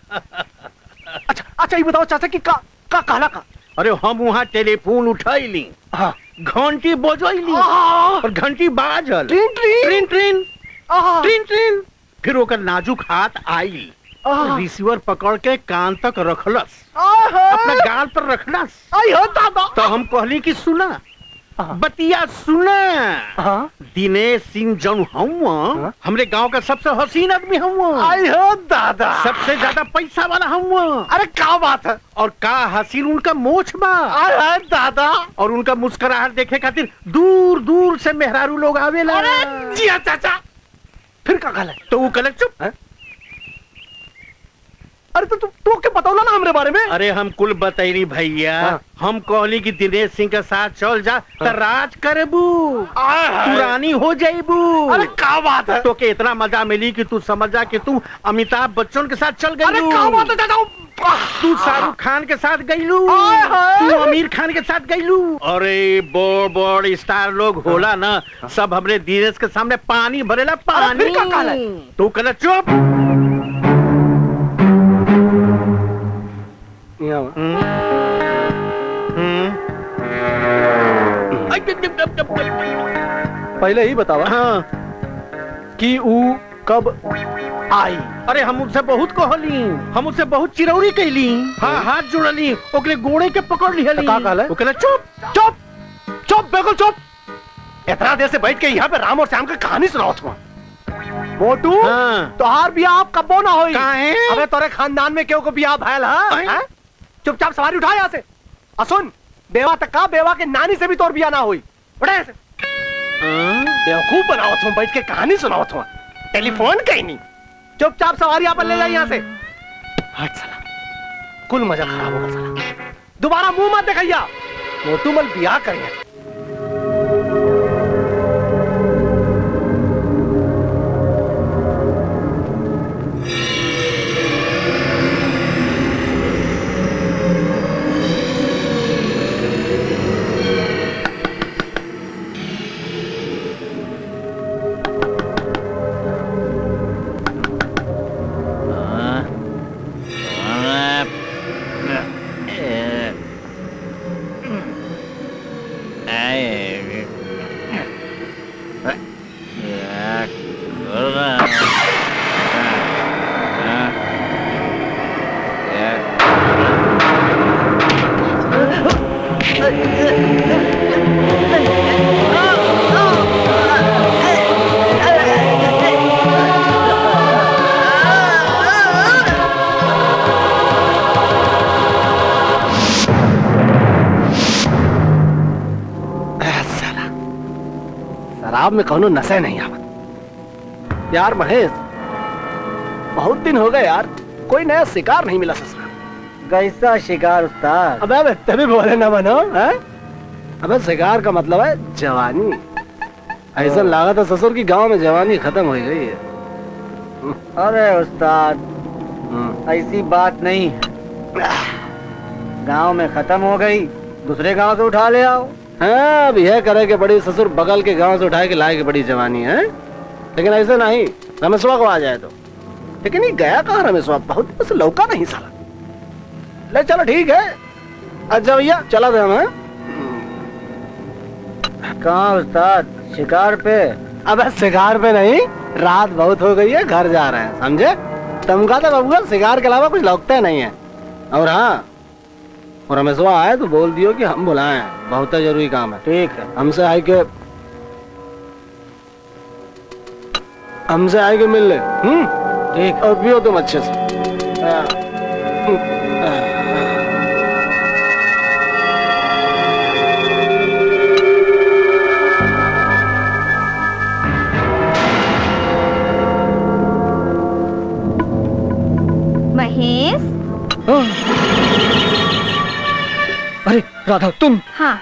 अच्छा ये बताओ चाचा कि का कहला का? अरे हम वहाँ टेलीफोन उठाईली, घंटी बजैली और घंटी बाजल, ट्रिन ट्रिन ट्रिन ट्रिन ट्रिन, फिर ओकर नाजुक हाथ आई, रिसीवर पकड़ के कान तक रखलस, अपना गाल पर रखलस। तो हम कहली कि सुना बतिया सुना, दिनेश सिंह जौन हूँ हमरे गांव का सबसे हसीन आदमी हूँ। दादा सबसे ज्यादा पैसा वाला हूँ। अरे क्या बात है? और का हसीन उनका मोछ बा दादा, और उनका मुस्कुराहट देखे खातिर दूर दूर से मेहरारू लोग आवेला। जी चाचा फिर का गल है? तो वो कल चुप है? अरे तो तू के बताओ ना हमरे बारे में। अरे हम कुल बतैली भैया। हम कहली कि दिनेश सिंह के साथ चल जा तो राज करबू, तू रानी हो जाइबू। अरे क्या बात है? तो के इतना मजा मिली कि तू समझ जा कि तू अमिताभ बच्चन के साथ चल गई। अरे क्या बात है चाचा? तू शाहरुख खान के साथ गईलू, तू आमिर खान के साथ गईलू। अरे बड़ बड़ स्टार लोग होला ना, सब हमरे दिनेश के सामने पानी भरेला पानी। तू कहला चुप। पहले ही बतावा। हाँ। कि वो कब आई? अरे हम उससे बहुत कहली, हम उससे बहुत चिरौरी कैली, हाँ हाथ जुड़ली, ओकरे गोड़े के पकड़ लिहली। का कहले? वो कहले चुप चुप चुप बिल्कुल चुप। इतना देर से बैठ के यहाँ पे राम और श्याम की कहानी सुनाओ तुम। मोटू तोहार बियाह अब कब्बो ना होई। काहे? अबे तोरे खानदान में क्यों को बियाह भैल है? चुपचाप सवारी उठा यहाँ से। असुन बेवा तक का बेवा के नानी से भी तोर बियाह ना हुई। उठा यहाँ से। बेवकूफ बनाओ तुम, बैठ के कहानी सुनाओ तुम। टेलीफोन कहीं नहीं। चुपचाप सवारी यहाँ पर ले जाए यहाँ से। हट साला, कुल मजा खराब होगा साला। दोबारा मुंह मत दिखाइया। मोटू मल बियाह करेंगे। शराब में कौनो नशे नहीं आवत। यार महेश, बहुत दिन हो गए यार, कोई नया शिकार नहीं मिला ससुर। कैसा शिकार उस्ताद? अबे तभी बोले ना बनो है? अबे शिकार का मतलब है जवानी। ऐसा लगा था ससुर की गांव में जवानी खत्म हो गई है। अरे उस्ताद, ऐसी बात नहीं है। गांव में खत्म हो गई, दूसरे गांव से उठा ले आओ। हाँ, अब यह करे कि बड़ी ससुर बगल के गांव से उठाए के लाए के बड़ी जवानी है। लेकिन ऐसे नहीं, रमेशवा को आ जाए तो। लेकिन ये गया कहाँ रमेशवा? बहुत दिन से लौका नहीं साला। ले चलो ठीक है, अच्छा भैया चला दे हम। कहाँ उस्ताद? शिकार पे? अब शिकार पे नहीं, रात बहुत हो गई है, घर जा रहे हैं, समझे? तुमका तो बबुआ शिकार के अलावा कुछ लौकता नहीं है। और हाँ, और रमेशवा आए तो बोल दियो कि हम बुलाए हैं, बहुत जरूरी काम है। ठीक है। हमसे आए के मिल ले। ठीक। और पियो तुम अच्छे से। महेश। अरे राधा तुम? हाँ।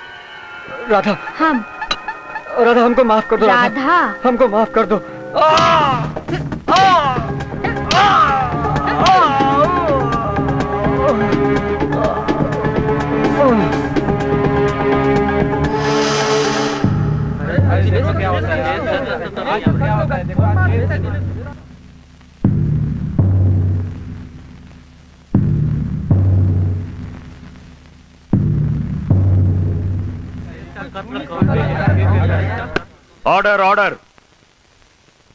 राधा। हम। राधा हमको माफ कर दो। राधा। हमको माफ कर दो। ऑर्डर ऑर्डर,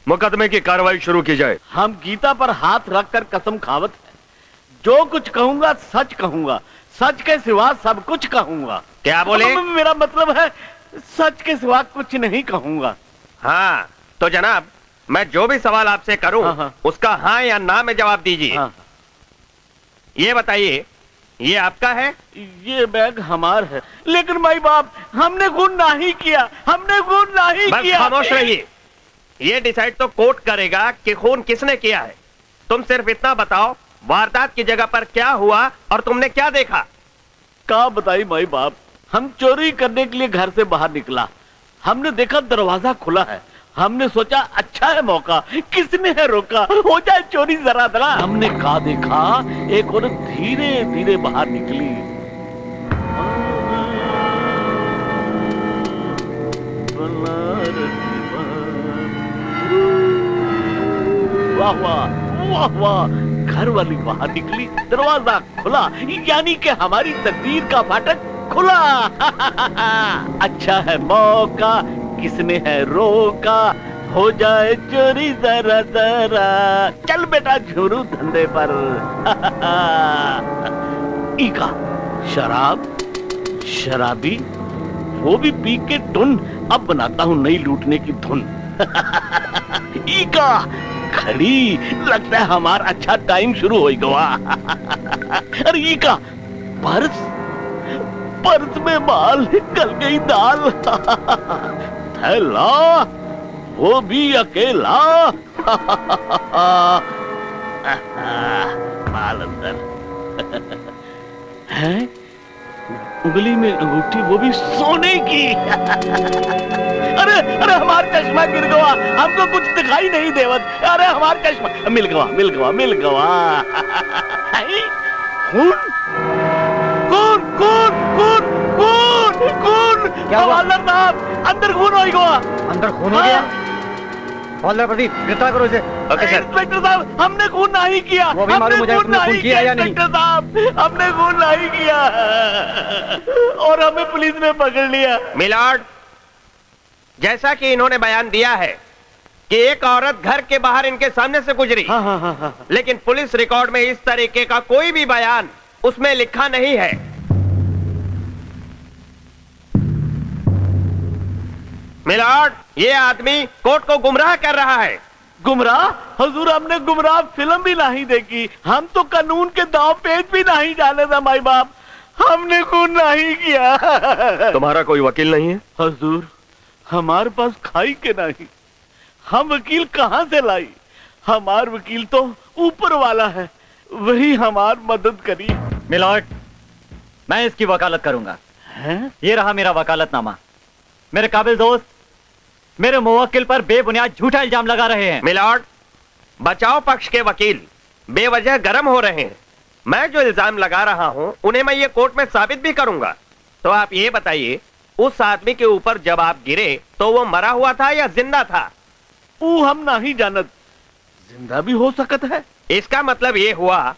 मुकदमे की कार्रवाई शुरू की जाए। हम गीता पर हाथ रखकर कसम खावत है, जो कुछ कहूंगा सच कहूंगा, सच के सिवा सब कुछ कहूंगा। क्या बोले? मेरा मतलब है सच के सिवा कुछ नहीं कहूंगा। हाँ तो जनाब, मैं जो भी सवाल आपसे करूं उसका हाँ या ना में जवाब दीजिए। ये बताइए, ये आपका है? ये बैग हमार है, लेकिन भाई बाप हमने खून नहीं किया, हमने खून नहीं बस किया। खामोश रहिए। ये डिसाइड तो कोर्ट करेगा कि खून किसने किया है। तुम सिर्फ इतना बताओ, वारदात की जगह पर क्या हुआ और तुमने क्या देखा? क्या बताई भाई बाप, हम चोरी करने के लिए घर से बाहर निकला, हमने देखा दरवाजा खुला है, हमने सोचा अच्छा है मौका, किसने है रोका, हो जाए चोरी जरा जरा। हमने कहा देखा एक औरत धीरे धीरे बाहर निकली। वाह वाह वाह वाह, घर वाली बाहर निकली, दरवाजा खुला, यानी कि हमारी तकदीर का फाटक खुला। अच्छा है मौका, किसने है रोका, हो जाए चोरी जरा जरा, चल बेटा झुरू धंधे पर। इका शराब, शराबी, वो भी पी के टुन, अब बनाता हूँ नई लूटने की धुन। इका घड़ी, लगता है हमारा अच्छा टाइम शुरू हो गया। अरे इका पर्स, पर्स में माल, गल गई दाल। थैला, वो भी अकेला। माल अंदर है, उंगली में अंगूठी, वो भी सोने की। अरे अरे हमारा चश्मा गिर गया, हमको कुछ दिखाई नहीं देवत। अरे हमारा चश्मा मिल गया, मिल गया, मिल गया। खून, खून, खून, खून, खून, खून। क्या हुआ? हवलदार साहब, अंदर खून हो गया। अंदर खून हो गया? हवलदार प्रदीप, गिरफ्तार करो इसे। Okay sir. इंस्पेक्टर साहब, हमने खून नहीं किया। वो भी मालूम हो जाए तुमने खून किया या नहीं। इंस्पेक्टर साहब, हमने खून नहीं किया और हमें पुलिस ने पकड़ लिया। मिलॉर्ड, जैसा कि इन्होंने बयान दिया है कि एक औरत घर के बाहर इनके सामने से गुजरी, लेकिन पुलिस रिकॉर्ड में इस तरीके का कोई भी बयान उसमें लिखा नहीं है। मिलॉर्ड, ये आदमी कोर्ट को गुमराह कर रहा है। गुमराह? हुजूर, हमने गुमराह फिल्म भी नहीं देखी, हम तो कानून के दांव पेच भी नहीं डाले था माई बाप। हमने खून नहीं किया। तुम्हारा कोई वकील नहीं है? हुजूर, हमारे पास खाई के नहीं, हम वकील कहां से लाई? हमार वकील तो ऊपर वाला है, वही हमार मदद करी। मिलॉर्ड, मैं इसकी वकालत करूंगा। हैं? ये रहा मेरा वकालतनामा। मेरे काबिल दोस्त मेरे मुवक्किल पर बेबुनियाद झूठा इल्जाम लगा रहे हैं। मिलॉर्ड, बचाव पक्ष के वकील बेवजह गर्म हो रहे हैं। मैं जो इल्जाम लगा रहा हूं उन्हें मैं ये कोर्ट में साबित भी करूंगा। तो आप ये बताइए, उस आदमी के ऊपर जब आप गिरे तो वो मरा हुआ था या जिंदा था? वो हम नहीं जानत, जिंदा भी हो सकता है। इसका मतलब ये हुआ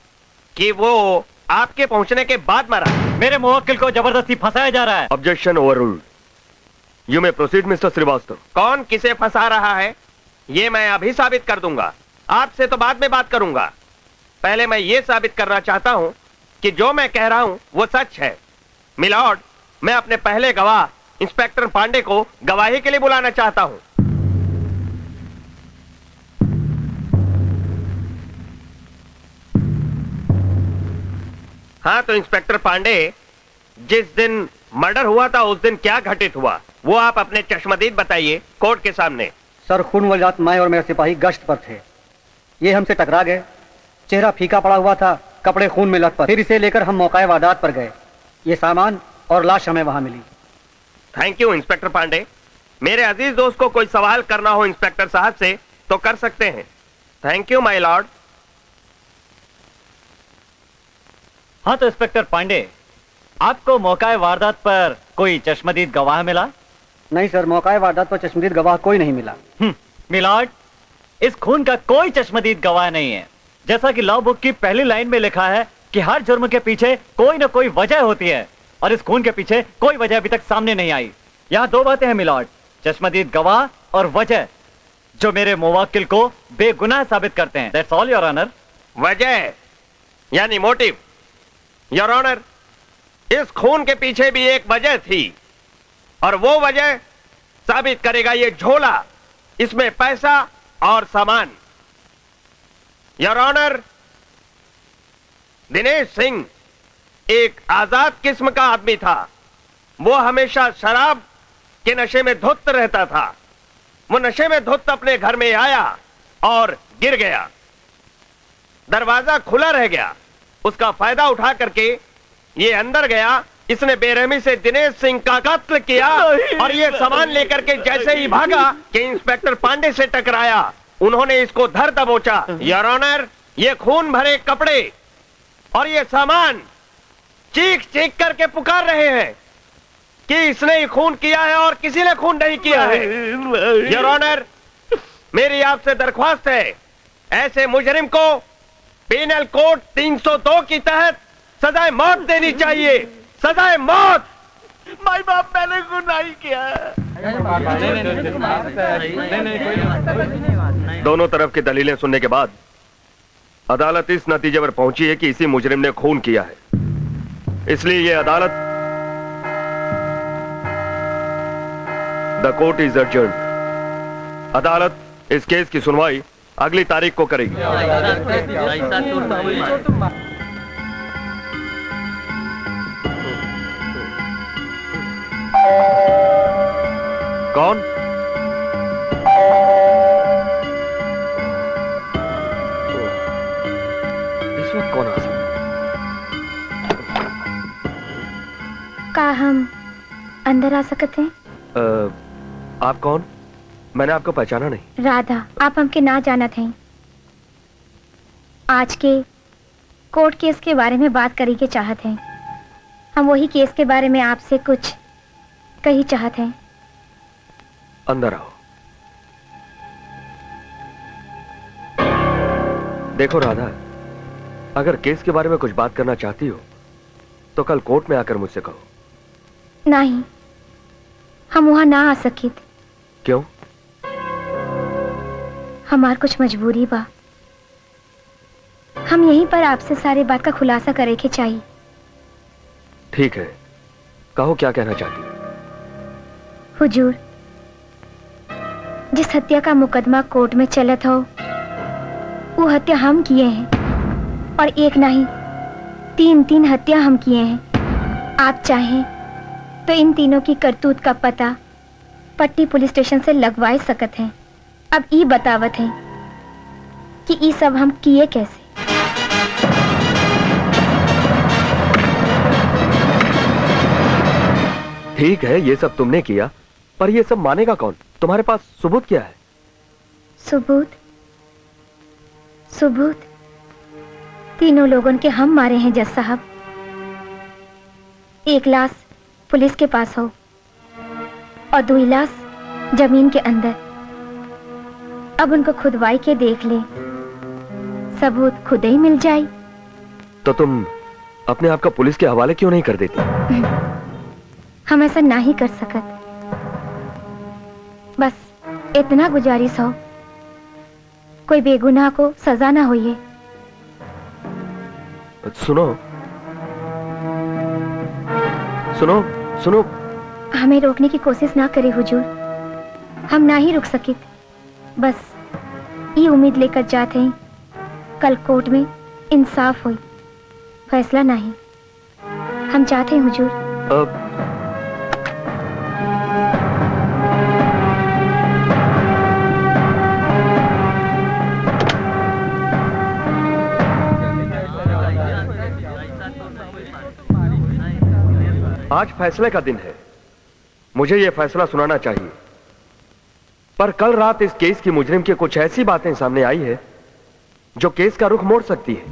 कि वो आपके पहुंचने के बाद मरा। मेरे मुवक्किल को जबरदस्ती फंसाया जा रहा है। Objection overruled. You may proceed mister Srivastava. कौन किसे फंसा रहा है ये मैं अभी साबित कर दूंगा, आपसे तो बाद में बात करूंगा। पहले मैं ये साबित करना चाहता हूं कि जो मैं कह रहा हूं वो सच है। मिलॉर्ड, मैं अपने पहले गवाह इंस्पेक्टर पांडे को गवाही के लिए बुलाना चाहता हूं। हाँ, तो इंस्पेक्टर पांडे, जिस दिन मर्डर हुआ था उस दिन क्या घटित हुआ वो आप अपने चश्मदीद बताइए कोर्ट के सामने। सर, खून वाली रात मैं और मेरे सिपाही गश्त पर थे। ये हमसे टकरा गए, चेहरा फीका पड़ा हुआ था, कपड़े खून में लथपथ। फिर इसे लेकर हम मौका वारदात पर गए। ये सामान और लाश हमें वहां मिली। Thank you inspector Pandey. मेरे अजीज दोस्त को कोई सवाल करना हो इंस्पेक्टर साहब से तो कर सकते हैं। Thank you my Lord. हाँ, तो इंस्पेक्टर पांडे, आपको मौका वारदात पर कोई चश्मदीद गवाह मिला? नहीं सर, मौका वारदात पर चश्मदीद गवाह कोई नहीं मिला। मिलॉर्ड, इस खून का कोई चश्मदीद गवाह नहीं है। जैसा कि लॉ बुक की पहली लाइन में लिखा है कि हर जुर्म के पीछे कोई ना कोई वजह होती है, और इस खून के पीछे कोई वजह अभी तक सामने नहीं आई। यहाँ दो बातें हैं मिलॉर्ड, चश्मदीद गवाह और वजह, जो मेरे मुवक्किल को बेगुनाह साबित करते हैं। That's all your honour. वजह यानी मोटिव। योर ऑनर, इस खून के पीछे भी एक वजह थी, और वो वजह साबित करेगा ये झोला, इसमें पैसा और सामान। योर ऑनर, दिनेश सिंह एक आजाद किस्म का आदमी था। वो हमेशा शराब के नशे में धुत रहता था। वो नशे में धुत अपने घर में आया और गिर गया, दरवाजा खुला रह गया। उसका फायदा उठा करके ये अंदर गया, इसने बेरहमी से दिनेश सिंह का कत्ल किया, और ये सामान लेकर के जैसे ही भागा कि इंस्पेक्टर पांडे से टकराया। उन्होंने इसको धर दबोचा। योर ऑनर, ये खून भरे कपड़े और ये सामान चीख चीख करके पुकार रहे हैं कि इसने ही खून किया है और किसी ने खून नहीं किया है। योर ऑनर, मेरी आपसे दरख्वास्त है, ऐसे मुजरिम को पेनल कोड 302 की तहत सजाए मौत देनी चाहिए। सजाए मौत। माई बाप मैंने गुनाह ही किया है। दोनों तरफ की दलीलें सुनने के बाद अदालत इस नतीजे पर पहुंची है कि इसी मुजरिम ने खून किया है। इसलिए यह अदालत द कोर्ट इज एडजर्न्ड। अदालत इस केस की सुनवाई अगली तारीख को करेगी। कौन? इस वक्त कौन आ सकता है? का हम अंदर आ सकते हैं? आप कौन? मैंने आपको पहचाना नहीं। राधा, आप हमके ना जानत हैं। आज के कोर्ट केस के बारे में बात करी के चाहत हैं। हम वही केस के बारे में आपसे कुछ कही चाहत हैं। अंदर आओ। देखो राधा, अगर केस के बारे में कुछ बात करना चाहती हो तो कल कोर्ट में आकर मुझसे कहो। नहीं, हम वहां ना आ सकित। क्यों? हमार कुछ मजबूरी बा। हम यहीं पर आपसे सारी बात का खुलासा करे के चाहिए। ठीक है, कहो क्या कहना चाहती हो? हुजूर, जिस हत्या का मुकदमा कोर्ट में चलत हो वो हत्या हम किए हैं, और एक नहीं 3 हत्या हम किए हैं। आप चाहें तो इन तीनों की करतूत का पता पट्टी पुलिस स्टेशन से लगवा सकत हैं। अब ये बतावत हैं कि ये सब हम किए कैसे। ठीक है, ये सब तुमने किया, पर ये सब मानेगा कौन? तुम्हारे पास सबूत क्या है? सबूत? सबूत तीनों लोगों के हम मारे हैं जज साहब। एक लाश पुलिस के पास हो और 2 लाश जमीन के अंदर। अब उनको खुदवाई के देख ले, सबूत खुद ही मिल जाए। तो तुम अपने आप का पुलिस के हवाले क्यों नहीं कर देती? हम ऐसा ना ही कर सकत। बस इतना गुजारिश हो, कोई बेगुनाह को सजा ना होइए। सुनो सुनो सुनो, हमें रोकने की कोशिश ना करे हुजूर। हम ना ही रुक सके। बस ये उम्मीद लेकर जाते हैं कल कोर्ट में इंसाफ हुई, फैसला नहीं। हम चाहते हैं हुजूर। आज फैसले का दिन है, मुझे यह फैसला सुनाना चाहिए, पर कल रात इस केस की मुजरिम की कुछ ऐसी बातें सामने आई है जो केस का रुख मोड़ सकती है।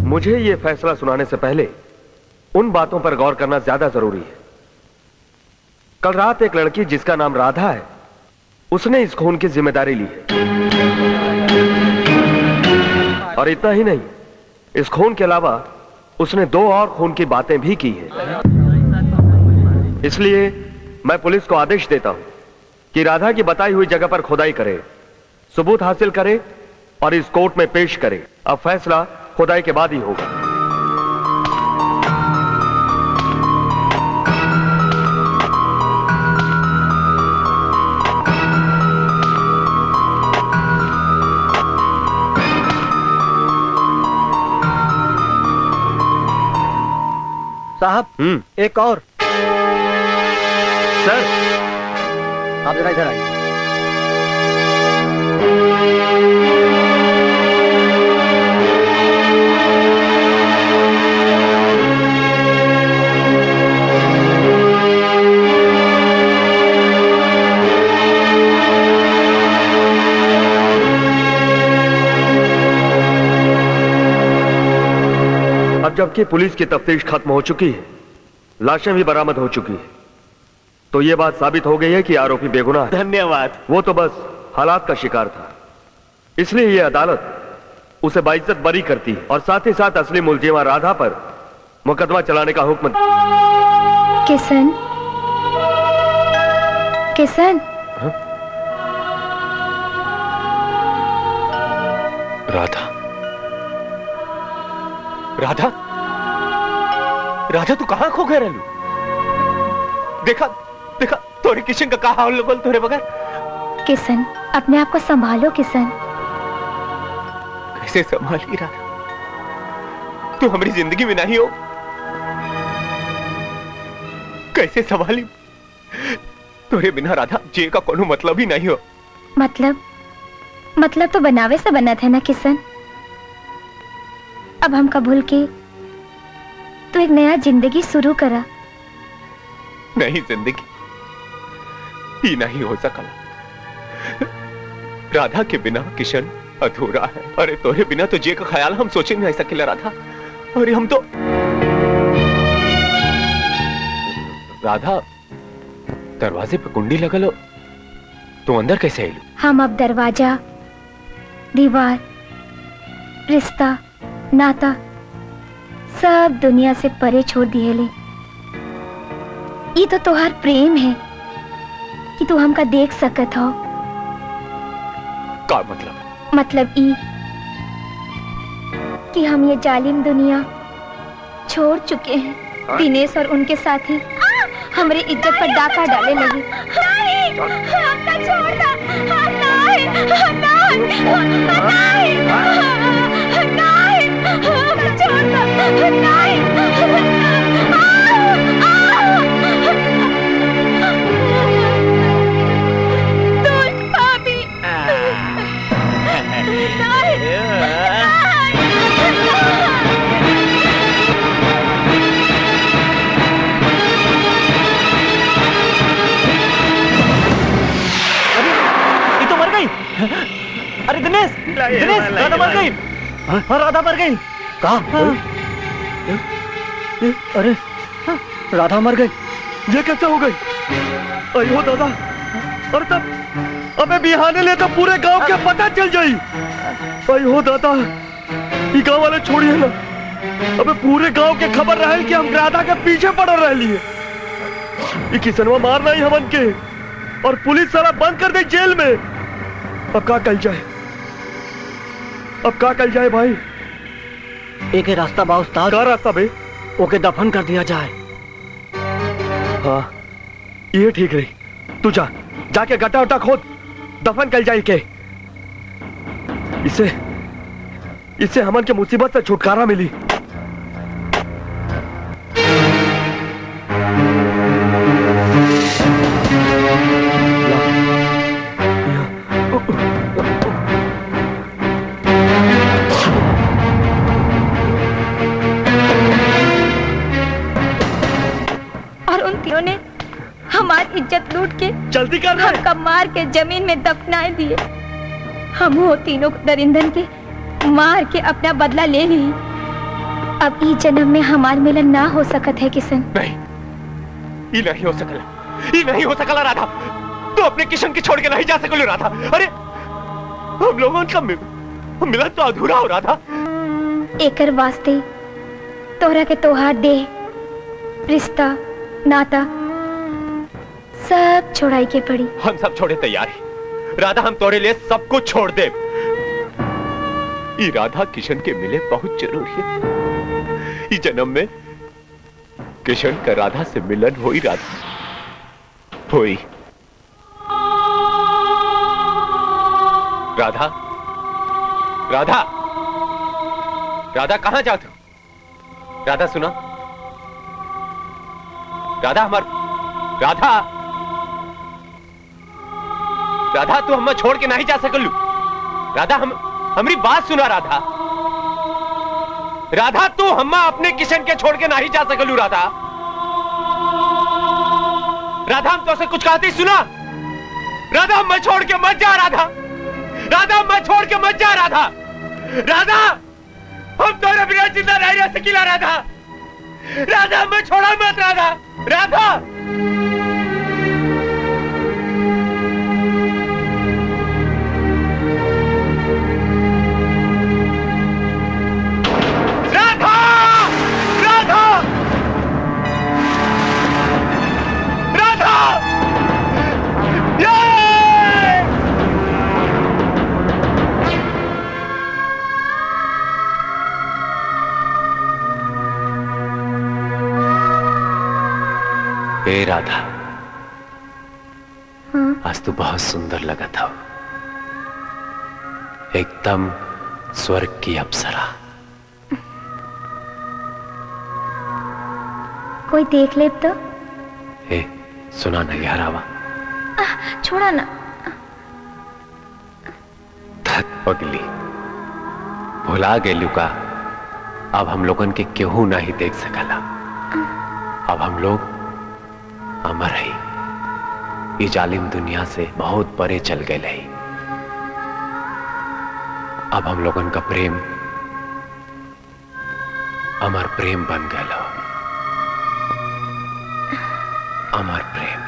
मुझे यह फैसला सुनाने से पहले उन बातों पर गौर करना ज्यादा जरूरी है। कल रात एक लड़की जिसका नाम राधा है, उसने इस खून की जिम्मेदारी ली है। और इतना ही नहीं, इस खून के अलावा उसने 2 और खून की बातें भी की है। इसलिए मैं पुलिस को आदेश देता हूं कि राधा की बताई हुई जगह पर खुदाई करे, सबूत हासिल करे और इस कोर्ट में पेश करे। अब फैसला खुदाई के बाद ही होगा। साहब, एक और। सर, आप जरा इधर आइए। अब जबकि पुलिस की तफ्तीश खत्म हो चुकी है, लाशें भी बरामद हो चुकी है, तो यह बात साबित हो गई है कि आरोपी बेगुनाह है। धन्यवाद। वो तो बस हालात का शिकार था, इसलिए यह अदालत उसे बाइज्जत बरी करती है और साथ ही साथ असली मुलजिमा राधा पर मुकदमा चलाने का हुक्म। किशन, किशन। राधा, राधा, राधा तू कहाँ खो गए रहलू? देखा देखा तोरे किशन का कहा हाल बोल तोरे बगैर। किशन अपने आप को संभालो किशन। कैसे संभाली राधा? तू हमारी जिंदगी में नहीं हो, कैसे संभाली? तोरे बिना राधा जे का कोनो मतलब ही नहीं हो। मतलब तो बनावे से बना था ना किशन। अब हमका भूल के तो एक नया जिंदगी शुरू करा। नहीं जिंदगी ही नहीं हो सकला। राधा के बिना किशन अधूरा है। अरे तोरे बिना तो जे का ख्याल हम सोचे नहीं सकेला राधा। अरे हम तो राधा दरवाजे पे कुंडी लगल हो तो अंदर कैसे आयलू? हम अब दरवाजा, दीवार, रिश्ता, नाता सब दुनिया से परे छोड़ दिए ले। ये तो तोहार प्रेम है कि तू हमका देख सकत हो। का मतलब? मतलब ई कि हम ये जालिम दुनिया छोड़ चुके हैं। दिनेश और उनके साथी हमारी इज्जत पर डाका डाले लगे। नहीं, हमका छोड़ दो। नहीं, नहीं, छोड़ दो। नहीं, भाभी। अरे दिनेश, दिनेश, राधा मर गई। हाँ राधा मर गई। कहा? अरे राधा मर गई। ये कैसे हो गई? अयो दादा, और तब अबे बिहाने ले तो पूरे गांव के पता चल जाई। अयो दादा, ये गांव वाले छोड़िए ना। अबे पूरे गांव के खबर रहे कि हम राधा के पीछे पड़ रहे लिए। ये किसनवा मारना ही हमन के और पुलिस सारा बंद कर दे जेल में। अब का कल जाए? अब का कल जाए भाई? एक रास्ता बा उस्ताद। का रास्ता बे? ओके दफन कर दिया जाए। हाँ ये ठीक रही। तू जा, जाके गड्ढा उट्टा खोद, दफन कल जाए के। इससे हमन के मुसीबत से छुटकारा मिली। हमारी इज्जत लूट के जल्दी कर हमका मार के जमीन में दफनाए दिए। हम वो तीनों दरिंदन के मार के अपना बदला ले ली। अब इस जन्म में हमार मिलन ना हो सकत है किशन। नहीं, ये नहीं हो सकला, ये नहीं हो सकला राधा। तू अपने किशन के छोड़ के नहीं जा सकलो राधा। अरे हम लोगों का मिलन तो अधूरा हो राधा। एकर वास्ते तोहरा के तोहार देह, रिश्ता, नाता सब छोड़ाई के पड़ी। हम सब छोड़े तैयार है राधा। हम तोरे लिए सब कुछ छोड़ दे। ये राधा किशन के मिले बहुत जरूरी है। इस जन्म में किशन का राधा से मिलन होई राधा, होई। राधा, राधा, राधा कहां जाते हो? राधा सुना? राधा राधा, राधा तू हमें छोड़ के नहीं जा सकलू। राधा हमारी बात सुना राधा। राधा तू हमें अपने किशन के छोड़ के नहीं जा सकलू राधा। राधा हम तो से कुछ कहती सुना। राधा हमें छोड़ के मत जा राधा। राधा हमें छोड़ के मत जा राधा। राधा हम तोरे बिना जिंदा नहीं रह सकीला राधा। राधा हमें छोड़ा मत राधा। राधा ए राधा, हाँ? आज तू बहुत सुंदर लगा था, एकदम स्वर्ग की अप्सरा। कोई देख ले तो। ए, सुना ना यार आवा। छोड़ा ना। थक पगली, भुला गए लुका, अब हम लोगन के केहू ना ही देख सकला। अब हम लोग अमर है, ये जालिम दुनिया से बहुत परे चल गए है। अब हम लोगन का प्रेम अमर प्रेम बन गया, अमर प्रेम।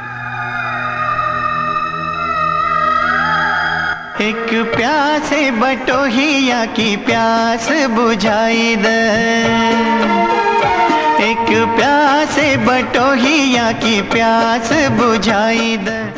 एक प्यासे बटोहिया की प्यास बुझाई दे, एक प्यासे बटोहिया की प्यास बुझाई दे।